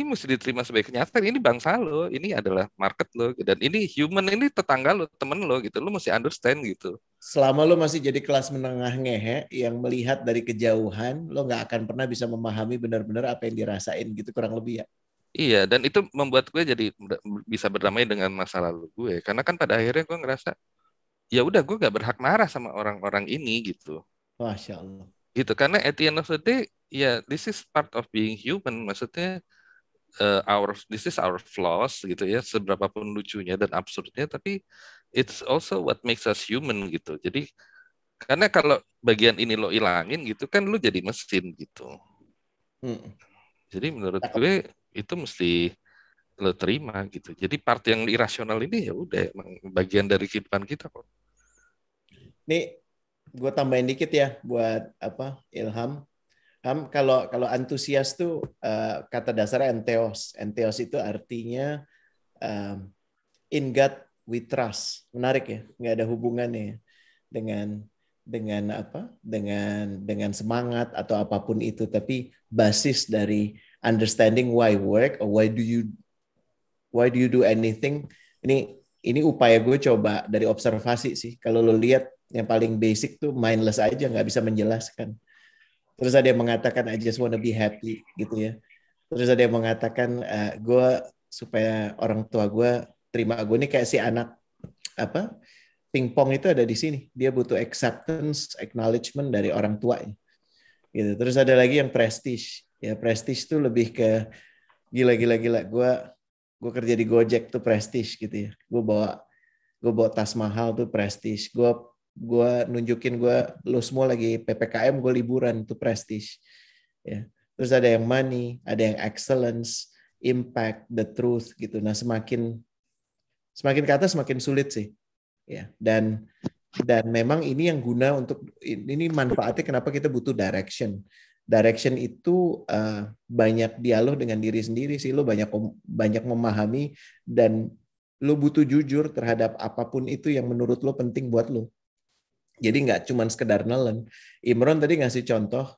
mesti diterima sebagai kenyataan. Ini bangsa lo, ini adalah market lo, dan ini human, ini tetangga lo, temen lo gitu, lo mesti understand gitu. selama lo masih jadi kelas menengah ngehe yang melihat dari kejauhan, lo nggak akan pernah bisa memahami benar-benar apa yang dirasain gitu kurang lebih ya. Iya, dan itu membuat gue jadi bisa berdamai dengan masa lalu gue. Karena kan pada akhirnya gue ngerasa, ya udah gue gak berhak marah sama orang-orang ini gitu. Masya Allah. Gitu, karena at the end of the day, ya this is part of being human. Maksudnya, this is our flaws gitu ya, seberapapun lucunya dan absurdnya, tapi it's also what makes us human gitu. Jadi, karena kalau bagian ini lo ilangin gitu kan, lo jadi mesin gitu. Jadi menurut gue itu mesti lo terima gitu. Jadi part yang irasional ini ya udah emang bagian dari kehidupan kita kok. Nih, gue tambahin dikit ya buat apa Ilham. Kalau antusias tuh kata dasarnya entheos. Entheos itu artinya in God we trust. Menarik ya, nggak ada hubungannya dengan apa? Dengan semangat atau apapun itu, tapi basis dari understanding why work or why do you do anything. Ini upaya gue coba dari observasi sih. Kalau lo lihat yang paling basic tuh mindless aja, nggak bisa menjelaskan. Terus ada yang mengatakan I just wanna be happy gitu ya. Terus ada yang mengatakan gue supaya orang tua gue terima gue nih kayak si anak apa pingpong itu ada di sini. Dia butuh acceptance, acknowledgement dari orang tuanya. Gitu. Terus ada lagi yang prestige. Ya prestige tuh lebih ke gila. Gue kerja di Gojek tuh prestige gitu ya. Gue bawa tas mahal tuh prestige. Gue nunjukin lo semua lagi PPKM, gue liburan tuh prestige. Ya. Terus ada yang money, ada yang excellence, impact, the truth gitu. Nah semakin ke atas semakin sulit sih. Ya. Dan memang ini yang guna untuk ini manfaatnya kenapa kita butuh direction. Direction itu banyak dialog dengan diri sendiri sih. Lo banyak memahami dan lo butuh jujur terhadap apapun itu yang menurut lo penting buat lo. Jadi nggak cuma sekedar nelen. Imron tadi ngasih contoh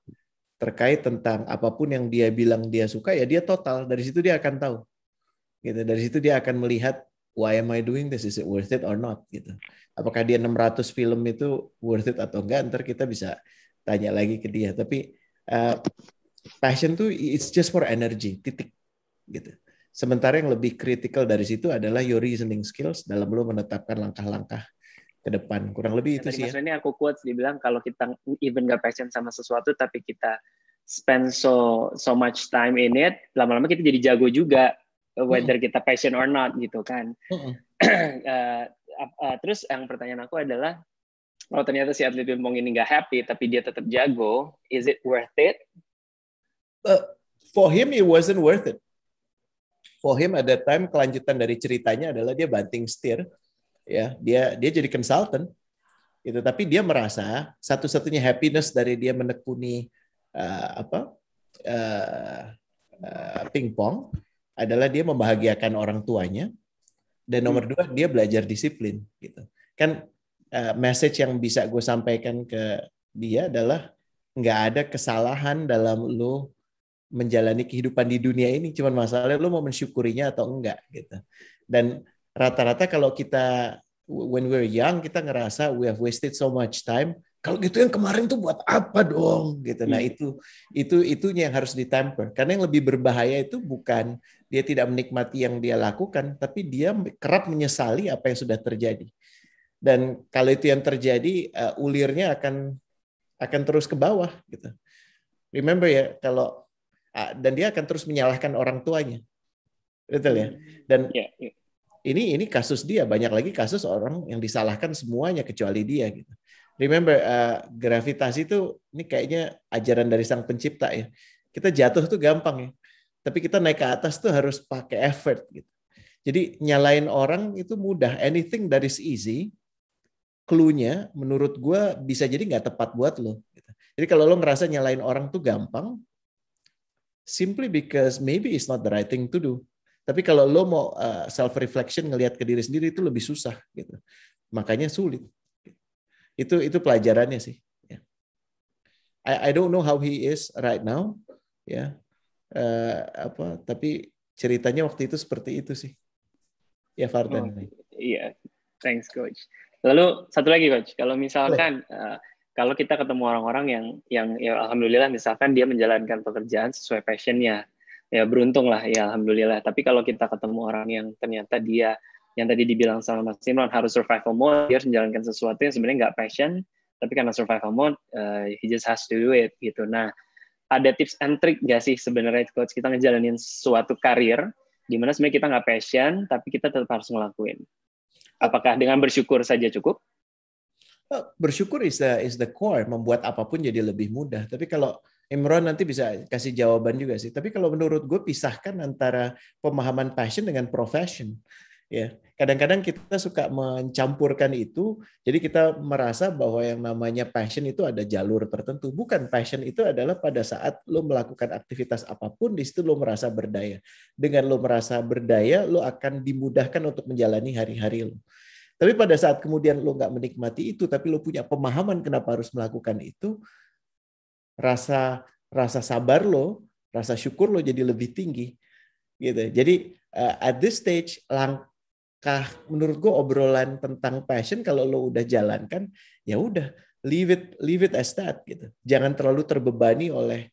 terkait tentang apapun yang dia bilang dia suka, ya dia total. Dari situ dia akan tahu. Gitu. Dari situ dia akan melihat, why am I doing this? Is it worth it or not? Gitu. Apakah dia 600 film itu worth it atau enggak? Ntar kita bisa tanya lagi ke dia. Tapi passion tuh it's just for energy, titik. Gitu. Sementara yang lebih kritikal dari situ adalah your reasoning skills dalam lo menetapkan langkah-langkah ke depan. Kurang lebih itu sih ya. Ini aku quotes dibilang kalau kita even gak passion sama sesuatu tapi kita spend so much time in it, lama-lama kita jadi jago juga whether kita passion or not gitu kan. Terus yang pertanyaan aku adalah kalau ternyata si atlet pingpong ini gak happy tapi dia tetap jago, is it worth it? For him it wasn't worth it. For him at that time kelanjutan dari ceritanya adalah dia banting setir. Ya, dia jadi konsultan gitu, tapi dia merasa satu-satunya happiness dari dia menekuni pingpong adalah dia membahagiakan orang tuanya, dan nomor dua dia belajar disiplin gitu kan. Message yang bisa gue sampaikan ke dia adalah nggak ada kesalahan dalam lo menjalani kehidupan di dunia ini, cuman masalahnya lo mau mensyukurinya atau enggak gitu. Dan rata-rata kalau kita when we're young kita ngerasa we have wasted so much time. Kalau gitu yang kemarin tuh buat apa dong gitu. Nah itunya yang harus ditemper. Karena yang lebih berbahaya itu bukan dia tidak menikmati yang dia lakukan, tapi dia kerap menyesali apa yang sudah terjadi. Dan kalau itu yang terjadi, ulirnya akan terus ke bawah gitu. Remember ya, dan dia akan terus menyalahkan orang tuanya. Betul ya? Dan ini kasus dia, banyak lagi kasus orang yang disalahkan semuanya kecuali dia gitu. Remember, gravitasi itu ini kayaknya ajaran dari sang pencipta ya. Kita jatuh tuh gampang ya. Tapi kita naik ke atas tuh harus pakai effort gitu. Jadi nyalain orang itu mudah. Anything that is easy, clue-nya menurut gue bisa jadi nggak tepat buat lo. Gitu. Jadi kalau lo ngerasa nyalain orang tuh gampang, simply because maybe it's not the right thing to do. Tapi kalau lo mau self-reflection, ngelihat ke diri sendiri itu lebih susah. Gitu. Makanya sulit. Itu pelajarannya sih. I don't know how he is right now. Ya, tapi ceritanya waktu itu seperti itu sih. Ya, Fardan. Iya, thanks coach. Lalu satu lagi coach, kalau misalkan kalau kita ketemu orang-orang yang ya alhamdulillah misalkan dia menjalankan pekerjaan sesuai passionnya, ya beruntung lah ya alhamdulillah. Tapi kalau kita ketemu orang yang ternyata dia yang tadi dibilang sama Mas Imran harus survival mode, dia harus menjalankan sesuatu yang sebenarnya nggak passion, tapi karena survival mode, he just has to do it gitu. Nah, ada tips and trick nggak sih sebenarnya coach kita ngejalanin suatu karir di mana sebenarnya kita nggak passion, tapi kita tetap harus ngelakuin. Apakah dengan bersyukur saja cukup? Bersyukur is the core, membuat apapun jadi lebih mudah. Tapi kalau Imran nanti bisa kasih jawaban juga sih. Tapi kalau menurut gue pisahkan antara pemahaman passion dengan profession. Ya, kadang-kadang kita suka mencampurkan itu, jadi kita merasa bahwa yang namanya passion itu ada jalur tertentu. Bukan, passion itu adalah pada saat lo melakukan aktivitas apapun, di situ lo merasa berdaya. Dengan lo merasa berdaya, lo akan dimudahkan untuk menjalani hari-hari lo. Tapi pada saat kemudian lo nggak menikmati itu, tapi lo punya pemahaman kenapa harus melakukan itu, rasa sabar lo, rasa syukur lo jadi lebih tinggi. Gitu. Jadi at this stage menurut gue obrolan tentang passion kalau lo udah jalankan ya udah leave it as that gitu. Jangan terlalu terbebani oleh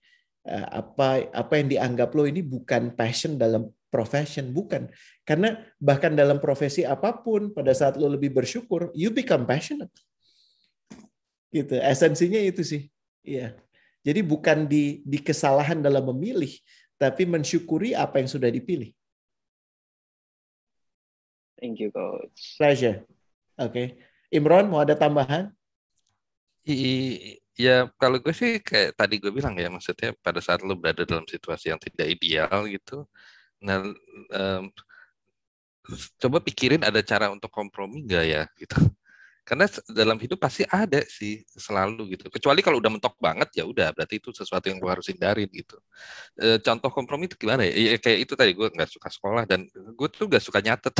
apa yang dianggap lo ini bukan passion dalam profession, bukan. Karena bahkan dalam profesi apapun pada saat lo lebih bersyukur you become passionate. Gitu. Esensinya itu sih. Iya. Jadi bukan di kesalahan dalam memilih tapi mensyukuri apa yang sudah dipilih. Thank you, Coach. Pleasure. Oke. Imran, mau ada tambahan? Ya, kalau gue sih kayak tadi gue bilang ya, maksudnya pada saat lo berada dalam situasi yang tidak ideal gitu, nah coba pikirin ada cara untuk kompromi nggak ya gitu. Karena dalam hidup pasti ada sih selalu gitu. Kecuali kalau udah mentok banget ya udah berarti itu sesuatu yang lo harus hindarin gitu. Contoh kompromi itu gimana ya? Kayak itu tadi gue nggak suka sekolah dan gue tuh nggak suka nyatet.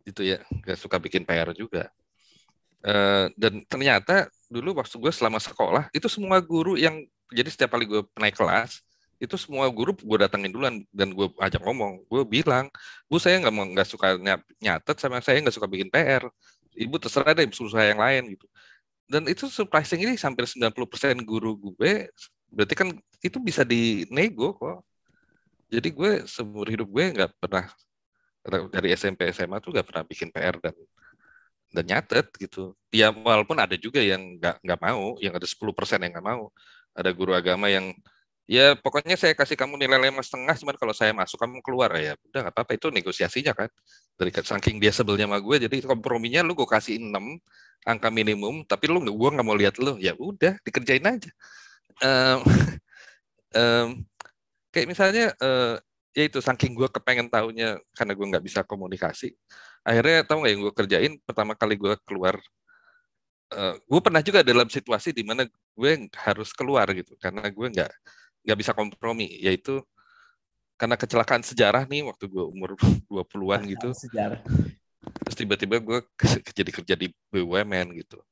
Gitu ya, gak suka bikin PR juga. Dan ternyata dulu waktu gue selama sekolah itu semua guru yang jadi setiap kali gue naik kelas itu semua guru gue datengin duluan dan gue ajak ngomong, gue bilang, Bu saya nggak suka nyatet sama saya nggak suka bikin PR, Ibu terserah deh suruh saya yang lain gitu. Dan itu surprising ini hampir 90% guru gue berarti kan itu bisa dinego kok. Jadi gue seumur hidup gue nggak pernah dari SMP SMA tuh gak pernah bikin PR dan nyatet gitu. Ya walaupun ada juga yang nggak mau, yang ada 10% yang nggak mau. Ada guru agama yang ya pokoknya saya kasih kamu nilai 5,5, cuman kalau saya masuk kamu keluar ya. Udah nggak apa-apa, itu negosiasinya kan. Dari saking dia sebelnya sama gue, jadi komprominya lu gue kasih 6 angka minimum, tapi gue nggak mau lihat lu. Ya udah dikerjain aja. Kayak misalnya ya itu saking gue kepengen tahunya karena gue nggak bisa komunikasi, akhirnya tahu nggak yang gue kerjain pertama kali gue keluar, gue pernah juga dalam situasi di mana gue harus keluar gitu karena gue nggak bisa kompromi, yaitu karena kecelakaan sejarah nih waktu gue umur 20-an gitu. Sejarah. Terus tiba-tiba gue jadi kerja di BUMN gitu,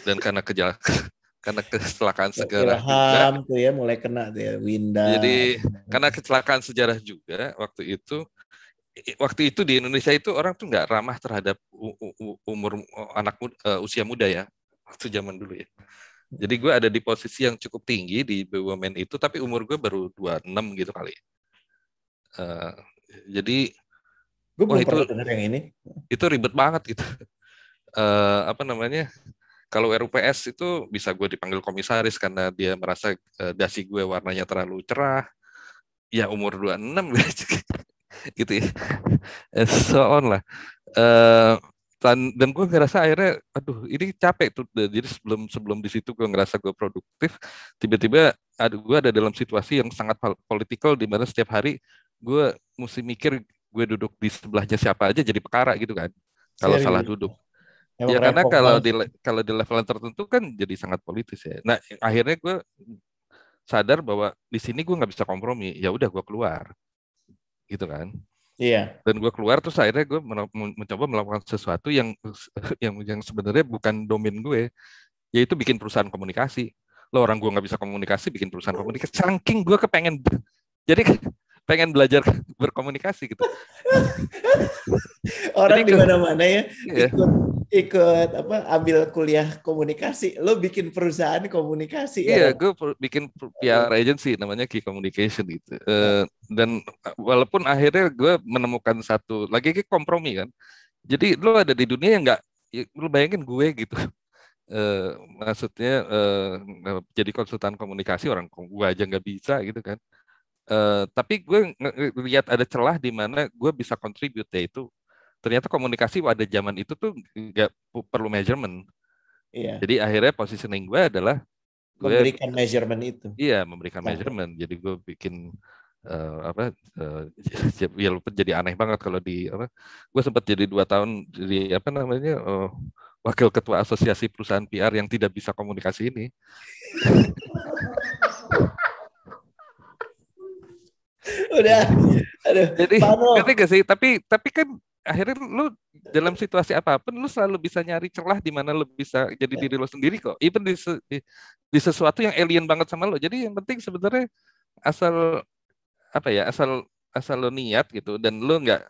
dan karena kecelakaan sejarah Ilham juga, tuh ya mulai kena tuh ya, Winda. Jadi karena kecelakaan sejarah juga waktu itu di Indonesia itu orang tuh nggak ramah terhadap umur usia muda ya waktu zaman dulu ya. Jadi gue ada di posisi yang cukup tinggi di BUMN itu, tapi umur gue baru 26 gitu kali. Jadi gue belum pernah dengar yang ini. Itu ribet banget gitu. Apa namanya? Kalau RUPS itu bisa gue dipanggil komisaris karena dia merasa dasi gue warnanya terlalu cerah. Ya umur 26 gitu ya. So on lah. Dan gue ngerasa akhirnya, aduh ini capek tuh. Jadi sebelum di situ gue ngerasa gue produktif. Tiba-tiba gue ada dalam situasi yang sangat politikal di mana setiap hari gue mesti mikir gue duduk di sebelahnya siapa aja jadi perkara gitu kan. Kalau salah duduk. Ya karena kalau di level tertentu kan jadi sangat politis ya. Nah akhirnya gue sadar bahwa di sini gue nggak bisa kompromi. Ya udah gue keluar, gitu kan. Iya. Dan gue keluar terus akhirnya gue mencoba melakukan sesuatu yang sebenarnya bukan domain gue, yaitu bikin perusahaan komunikasi. Lo orang gue nggak bisa komunikasi, bikin perusahaan komunikasi. Saking gue kepengen, jadi pengen belajar berkomunikasi gitu. Orang di mana-mana ya ikut apa ambil kuliah komunikasi, lo bikin perusahaan komunikasi ya Iya, Ron? gue bikin PR agency namanya Key Communication gitu. Dan walaupun akhirnya gue menemukan satu lagi kompromi kan. Jadi lo ada di dunia yang nggak, lo bayangin gue gitu. Eh, Maksudnya jadi konsultan komunikasi orang gue aja nggak bisa gitu kan. Tapi gue lihat ada celah di mana gue bisa contribute ya itu. Ternyata komunikasi pada zaman itu tuh nggak perlu measurement. Iya, Jadi akhirnya positioning gue adalah gue memberikan measurement itu. iya memberikan Nah, measurement. Jadi gue bikin apa ya lupa jadi aneh banget kalau di apa. Gue sempat jadi 2 tahun jadi apa namanya wakil ketua asosiasi perusahaan PR yang tidak bisa komunikasi ini. udah, aduh, Jadi Pano. ngerti gak sih? Tapi kan akhirnya lu dalam situasi apapun lu selalu bisa nyari celah di mana lu bisa jadi diri lo sendiri kok. Even di sesuatu yang alien banget sama lo. Jadi yang penting sebenarnya asal apa ya asal asal lo niat gitu dan lo nggak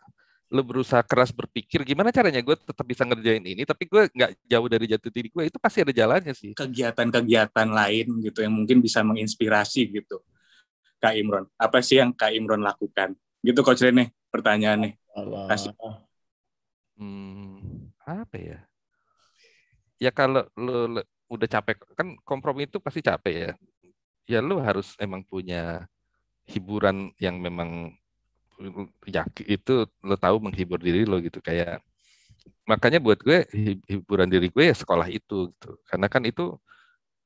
lo berusaha keras berpikir gimana caranya gue tetap bisa ngerjain ini tapi gue nggak jauh dari jati diri gue itu pasti ada jalannya sih. Kegiatan-kegiatan lain gitu yang mungkin bisa menginspirasi gitu Kak Imron. Apa sih yang Kak Imron lakukan? Gitu Coach Rene, pertanyaannya. Kasih. Apa ya? Ya kalau lo udah capek kan kompromi itu pasti capek ya. Ya lo harus emang punya hiburan yang memang itu lo tahu menghibur diri lo gitu kayak makanya buat gue hiburan diri gue ya sekolah itu gitu karena kan itu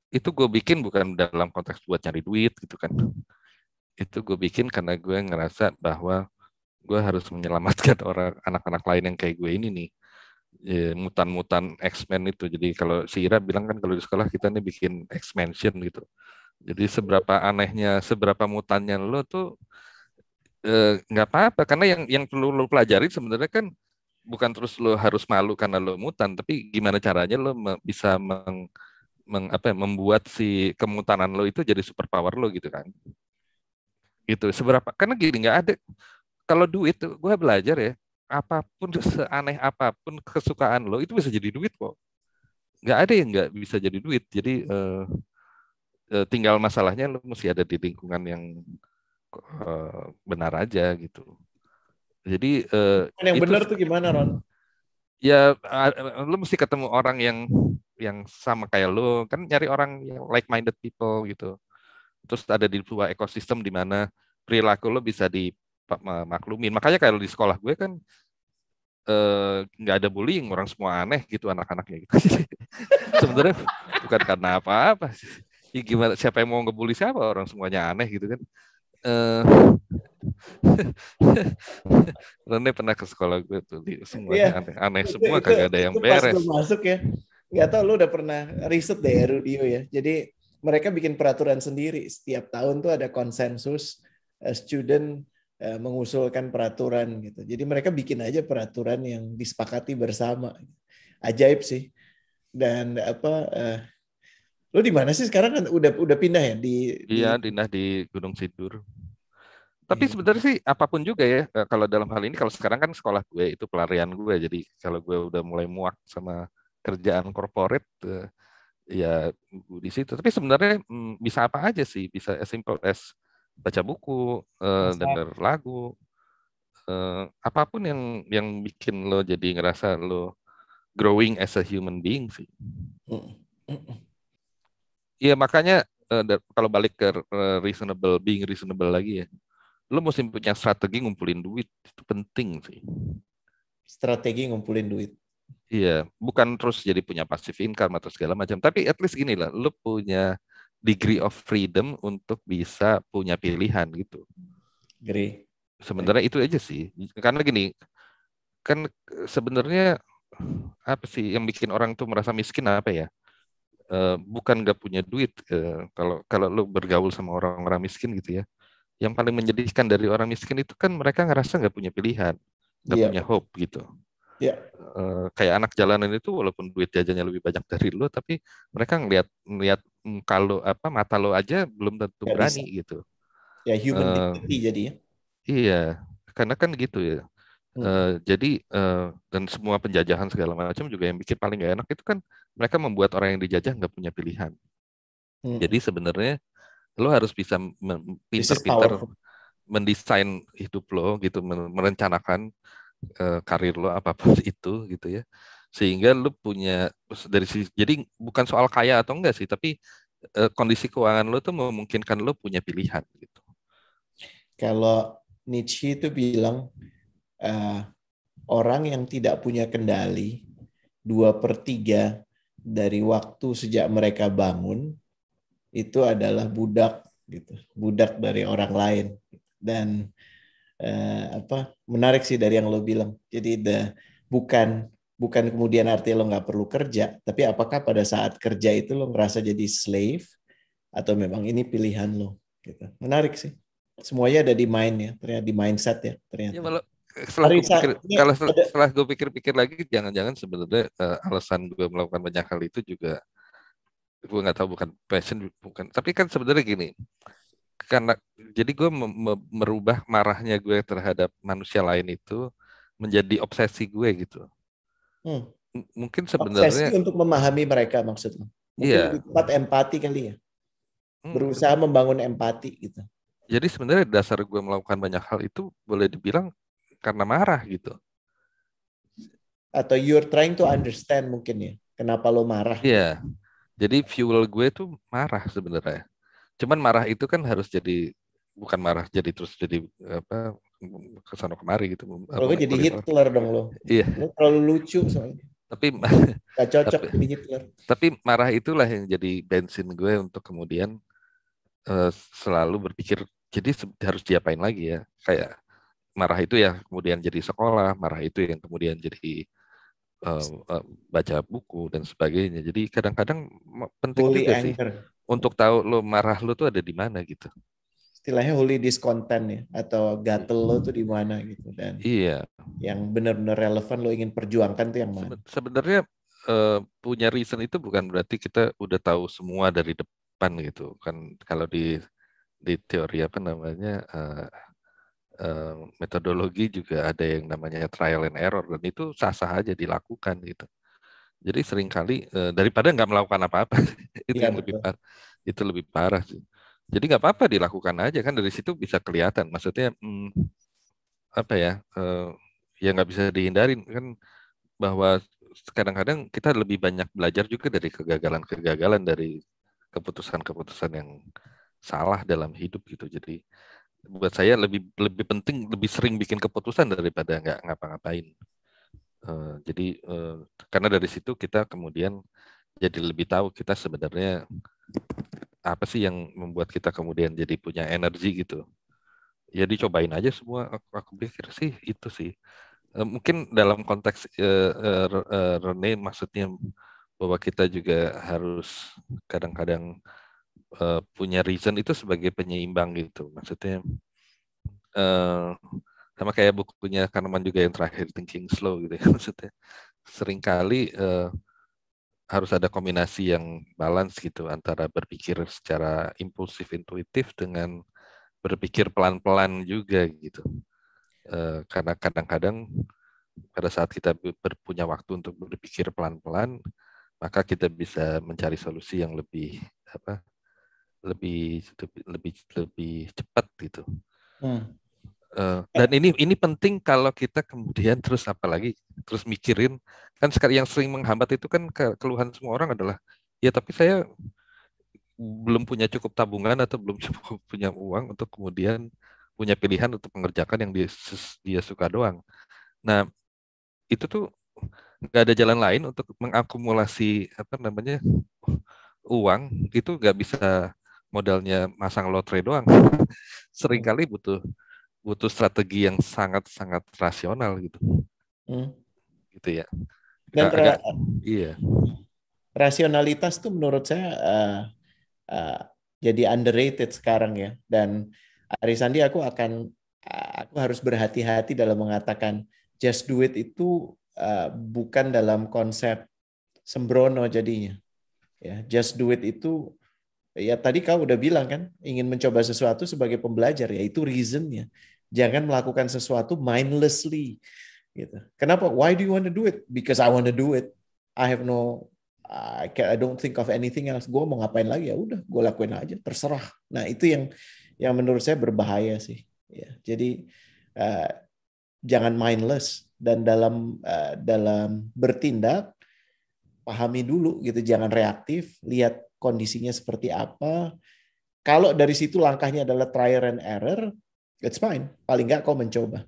gue bikin bukan dalam konteks buat nyari duit gitu kan itu gue bikin karena gue ngerasa bahwa gue harus menyelamatkan orang anak-anak lain yang kayak gue ini nih ya, mutan-mutan X-Men itu jadi kalau si Ira bilang kan kalau di sekolah kita nih bikin X-Mansion gitu jadi seberapa anehnya seberapa mutannya lo tuh nggak apa-apa karena yang perlu lo pelajari sebenarnya kan bukan terus lo harus malu karena lo mutan tapi gimana caranya lo bisa membuat si kemutanan lo itu jadi superpower lo gitu kan gitu seberapa karena gini nggak ada kalau duit tuh gue belajar ya apapun seaneh apapun kesukaan lo itu bisa jadi duit kok nggak ada yang nggak bisa jadi duit jadi tinggal masalahnya lo mesti ada di lingkungan yang benar aja gitu jadi Yang itu benar tuh gimana Ron? ya lu mesti ketemu orang yang sama kayak lu kan nyari orang yang like minded people gitu terus ada di sebuah ekosistem di mana perilaku lu bisa dimaklumin makanya kalau di sekolah gue kan nggak ada bullying orang semua aneh gitu anak-anaknya gitu sebenarnya bukan karena apa-apa ya, gimana siapa yang mau ngebully siapa orang semuanya aneh gitu kan Rene pernah ke sekolah gue tuh semuanya aneh-aneh semua kagak ada yang pas beres. gue masuk ya, nggak tahu lu udah pernah riset deh Rudio ya. Jadi mereka bikin peraturan sendiri setiap tahun tuh ada konsensus student mengusulkan peraturan gitu. Jadi mereka bikin aja peraturan yang disepakati bersama. Ajaib sih. Dan apa? Lu di mana sih sekarang kan udah pindah ya Iya, pindah di Gunung Sindur. Tapi sebenarnya sih apapun juga ya, kalau dalam hal ini, kalau sekarang kan sekolah gue itu pelarian gue, jadi kalau gue udah mulai muak sama kerjaan korporat, ya di situ. Tapi sebenarnya bisa apa aja sih, bisa as simple as baca buku, denger lagu, apapun yang bikin lo jadi ngerasa lo growing as a human being sih. Iya makanya kalau balik ke being reasonable lagi ya. Lo mesti punya strategi ngumpulin duit itu penting sih. Strategi ngumpulin duit. Iya, bukan terus jadi punya passive income atau segala macam, tapi at least gini lah, lo punya degree of freedom untuk bisa punya pilihan gitu. Agree. Sebenarnya itu aja sih, karena gini, kan sebenarnya apa sih yang bikin orang tuh merasa miskin apa ya? Bukan nggak punya duit, kalau lo bergaul sama orang-orang miskin gitu ya. Yang paling menyedihkan dari orang miskin itu kan mereka ngerasa nggak punya pilihan, nggak punya hope gitu. Kayak anak jalanan itu walaupun duit jajannya lebih banyak dari lo, tapi mereka ngelihat kalau mata lo aja belum tentu Gak berani bisa. gitu. Ya human dignity jadi ya. Iya, karena kan gitu ya. Jadi dan semua penjajahan segala macam juga yang bikin paling gak enak itu kan mereka membuat orang yang dijajah nggak punya pilihan. Jadi sebenarnya lo harus bisa This is pinter-pinter powerful. mendesain hidup lo gitu, merencanakan karir lo apapun itu gitu ya, sehingga lo punya dari sisi, jadi bukan soal kaya atau enggak sih, tapi kondisi keuangan lo tuh memungkinkan lo punya pilihan gitu. Kalau Nietzsche itu bilang orang yang tidak punya kendali 2/3 dari waktu sejak mereka bangun itu adalah budak gitu, budak dari orang lain. Dan menarik sih dari yang lo bilang. Jadi bukan kemudian artinya lo nggak perlu kerja, tapi apakah pada saat kerja itu lo ngerasa jadi slave atau memang ini pilihan lo gitu. Menarik sih. Semuanya ada di mind ya, ternyata di mindset ya ternyata. Ya, malah, setelah gue pikir lagi, jangan-jangan sebenarnya alasan gue melakukan banyak hal itu juga gue nggak tahu, bukan passion, bukan, tapi kan sebenarnya gini, karena jadi gue merubah marahnya gue terhadap manusia lain itu menjadi obsesi gue gitu. Mungkin sebenarnya obsesi untuk memahami mereka maksudnya. Mungkin lebih tepat empati kali ya. Berusaha membangun empati gitu. Jadi sebenarnya dasar gue melakukan banyak hal itu boleh dibilang karena marah gitu. Atau you're trying to understand mungkin ya. Kenapa lo marah? Iya. Jadi fuel gue tuh marah sebenarnya. Cuman marah itu kan harus jadi, bukan marah jadi terus jadi kesana kemari gitu. Kalau gue jadi Hitler dong lo. Iya. Lo terlalu lucu soalnya. Tapi gak cocok jadi Hitler. Tapi marah itulah yang jadi bensin gue untuk kemudian selalu berpikir, jadi harus diapain lagi ya, kayak marah itu ya kemudian jadi sekolah, marah itu yang kemudian jadi baca buku dan sebagainya. Jadi kadang-kadang penting holy juga anger sih untuk tahu lo marah lo tuh ada di mana gitu. Istilahnya holy discontent ya, atau gatel lo tuh di mana gitu, dan iya, yang benar-benar relevan lo ingin perjuangkan tuh yang mana. Sebenarnya punya reason itu bukan berarti kita udah tahu semua dari depan gitu kan. Kalau di teori apa namanya metodologi juga ada yang namanya trial and error, dan itu sah-sah aja dilakukan gitu. Jadi seringkali daripada nggak melakukan apa-apa itu ya, yang lebih parah sih. Jadi nggak apa-apa dilakukan aja kan, dari situ bisa kelihatan. Maksudnya apa ya, ya nggak bisa dihindarin kan, bahwa kadang-kadang kita lebih banyak belajar juga dari kegagalan-kegagalan, dari keputusan-keputusan yang salah dalam hidup gitu. Jadi buat saya lebih penting, lebih sering bikin keputusan daripada nggak ngapa-ngapain. Jadi karena dari situ kita kemudian jadi lebih tahu kita sebenarnya apa sih yang membuat kita kemudian jadi punya energi gitu. Ya dicobain aja semua. Aku pikir sih itu sih. Mungkin dalam konteks Rene maksudnya bahwa kita juga harus kadang-kadang punya reason itu sebagai penyeimbang gitu. Maksudnya sama kayak bukunya Kahneman juga yang terakhir, Thinking Slow gitu ya. Maksudnya seringkali harus ada kombinasi yang balance gitu antara berpikir secara impulsif intuitif dengan berpikir pelan-pelan juga gitu. Karena kadang-kadang pada saat kita punya waktu untuk berpikir pelan-pelan, maka kita bisa mencari solusi yang lebih cepat gitu. Dan ini penting kalau kita kemudian terus mikirin kan, yang sering menghambat itu kan keluhan semua orang adalah ya tapi saya belum punya cukup tabungan atau belum cukup punya uang untuk kemudian punya pilihan untuk mengerjakan yang dia suka doang. Nah itu tuh nggak ada jalan lain untuk mengakumulasi uang, itu nggak bisa modalnya masang lotre doang. Seringkali butuh strategi yang sangat-sangat rasional gitu. Gitu ya. Dan iya. Rasionalitas tuh menurut saya jadi underrated sekarang ya. Dan Arisandi, aku harus berhati-hati dalam mengatakan just do it itu bukan dalam konsep sembrono jadinya. Ya, just do it itu ya tadi kau udah bilang kan, ingin mencoba sesuatu sebagai pembelajar, ya itu reasonnya. Jangan melakukan sesuatu mindlessly. Gitu. Kenapa? Why do you want to do it? Because I want to do it. I don't think of anything else. Gue mau ngapain lagi, ya udah, gue lakuin aja, terserah. Nah itu yang menurut saya berbahaya sih. Ya, jadi jangan mindless, dan dalam bertindak pahami dulu gitu, jangan reaktif, lihat kondisinya seperti apa. Kalau dari situ langkahnya adalah trial and error, it's fine. Paling nggak kau mencoba.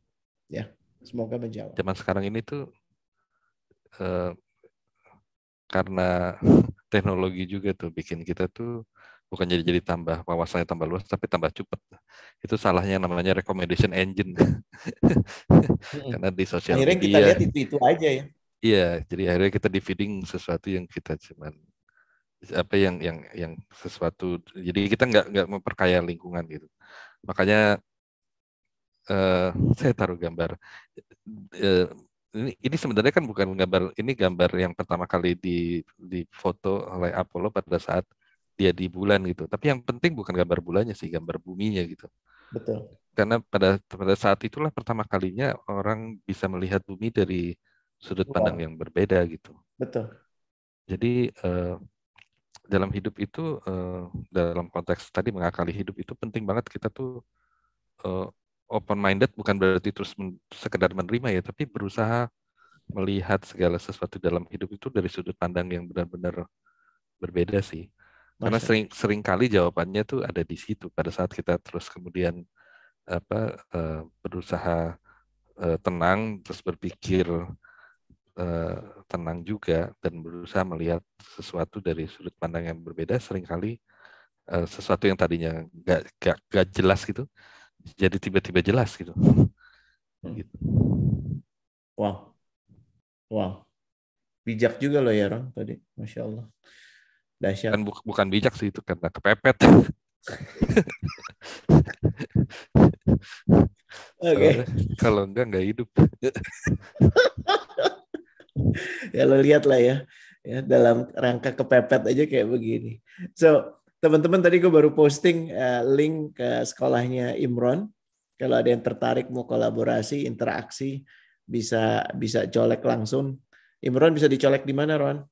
Ya, semoga menjawab. Zaman sekarang ini tuh karena teknologi juga tuh bikin kita tuh bukan jadi tambah wawasannya tambah luas, tapi tambah cepat. Itu salahnya namanya recommendation engine. Karena di sosial akhirnya media kita lihat itu aja ya. Iya, jadi akhirnya kita di-feeding sesuatu yang kita cuman yang sesuatu, jadi kita nggak memperkaya lingkungan gitu. Makanya saya taruh gambar. Ini sebenarnya kan bukan gambar, ini gambar yang pertama kali di foto oleh Apollo pada saat dia di bulan gitu. Tapi yang penting bukan gambar bulannya sih, gambar buminya gitu. Betul. Karena pada saat itulah pertama kalinya orang bisa melihat bumi dari sudut pandang yang berbeda gitu. Betul. Jadi dalam hidup itu, dalam konteks tadi mengakali hidup itu penting banget kita tuh open minded, bukan berarti terus sekedar menerima ya, tapi berusaha melihat segala sesuatu dalam hidup itu dari sudut pandang yang benar-benar berbeda sih. Karena sering kali jawabannya tuh ada di situ pada saat kita terus kemudian berusaha tenang, terus berpikir tenang juga, dan berusaha melihat sesuatu dari sudut pandang yang berbeda. Seringkali sesuatu yang tadinya gak jelas gitu, jadi tiba-tiba jelas gitu. Gitu. Wow. Bijak juga loh ya Ron tadi, Masya Allah. Dahsyat. Kan bukan bijak sih, itu karena kepepet. Oke. Kalau nggak hidup. Ya lo lihat lah ya dalam rangka kepepet aja kayak begini. So teman-teman, tadi gue baru posting link ke sekolahnya Imron. Kalau ada yang tertarik mau kolaborasi, interaksi, bisa colek langsung. Imron bisa dicolek di mana, Ron?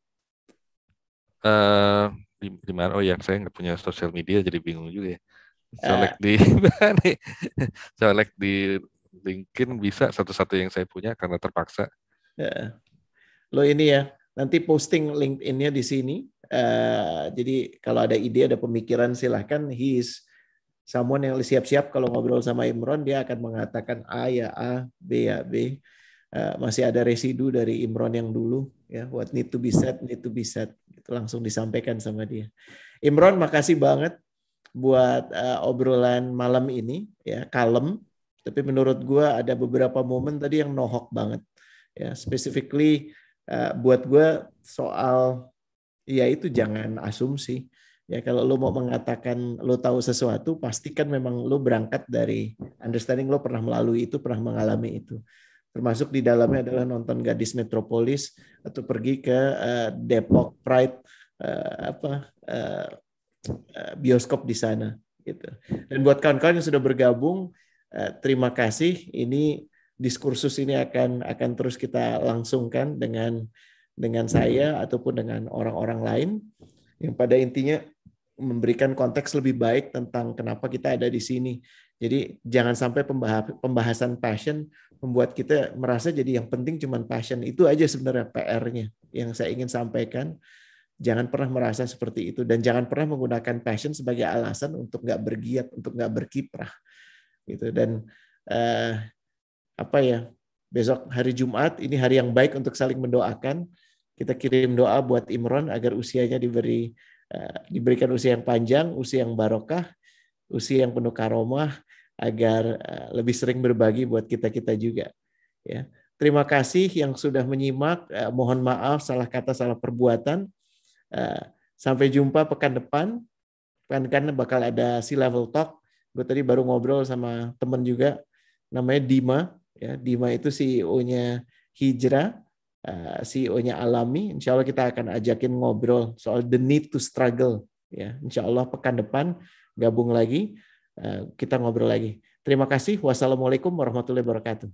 Di mana? Oh ya, saya nggak punya sosial media jadi bingung juga ya. Colek di colek di LinkedIn bisa, satu-satu yang saya punya karena terpaksa. Lo ini ya, nanti posting LinkedIn-nya di sini. Jadi kalau ada ide, ada pemikiran, silahkan. He is someone yang siap-siap kalau ngobrol sama Imron, dia akan mengatakan A ya A, B ya B. Masih ada residu dari Imron yang dulu, ya. What need to be said, itu langsung disampaikan sama dia. Imron, makasih banget buat obrolan malam ini, ya, kalem. Tapi menurut gue ada beberapa momen tadi yang nohok banget, ya. Specifically buat gue soal, ya itu jangan asumsi. Ya kalau lo mau mengatakan lo tahu sesuatu, pastikan memang lo berangkat dari understanding, lo pernah melalui itu, pernah mengalami itu. Termasuk di dalamnya adalah nonton Gadis Metropolis atau pergi ke Depok Pride bioskop di sana gitu. Dan buat kawan-kawan yang sudah bergabung, terima kasih. Ini diskursus ini akan terus kita langsungkan dengan saya ataupun dengan orang-orang lain yang pada intinya memberikan konteks lebih baik tentang kenapa kita ada di sini. Jadi jangan sampai pembahasan passion membuat kita merasa jadi yang penting cuma passion. Itu aja sebenarnya PR-nya yang saya ingin sampaikan. Jangan pernah merasa seperti itu, dan jangan pernah menggunakan passion sebagai alasan untuk nggak bergiat, untuk nggak berkiprah, gitu. Dan besok hari Jumat ini hari yang baik untuk saling mendoakan. Kita kirim doa buat Imron agar usianya diberikan usia yang panjang, usia yang barokah, usia yang penuh karomah, agar lebih sering berbagi buat kita juga. Ya, terima kasih yang sudah menyimak. Mohon maaf salah kata, salah perbuatan. Sampai jumpa pekan depan. Kan bakal ada C-Level Talk. Gue tadi baru ngobrol sama teman juga, namanya Dima. Ya, Dima itu CEO-nya Hijrah, CEO-nya Alami. Insya Allah kita akan ajakin ngobrol soal the need to struggle. Ya, insya Allah pekan depan gabung lagi, kita ngobrol lagi. Terima kasih. Wassalamualaikum warahmatullahi wabarakatuh.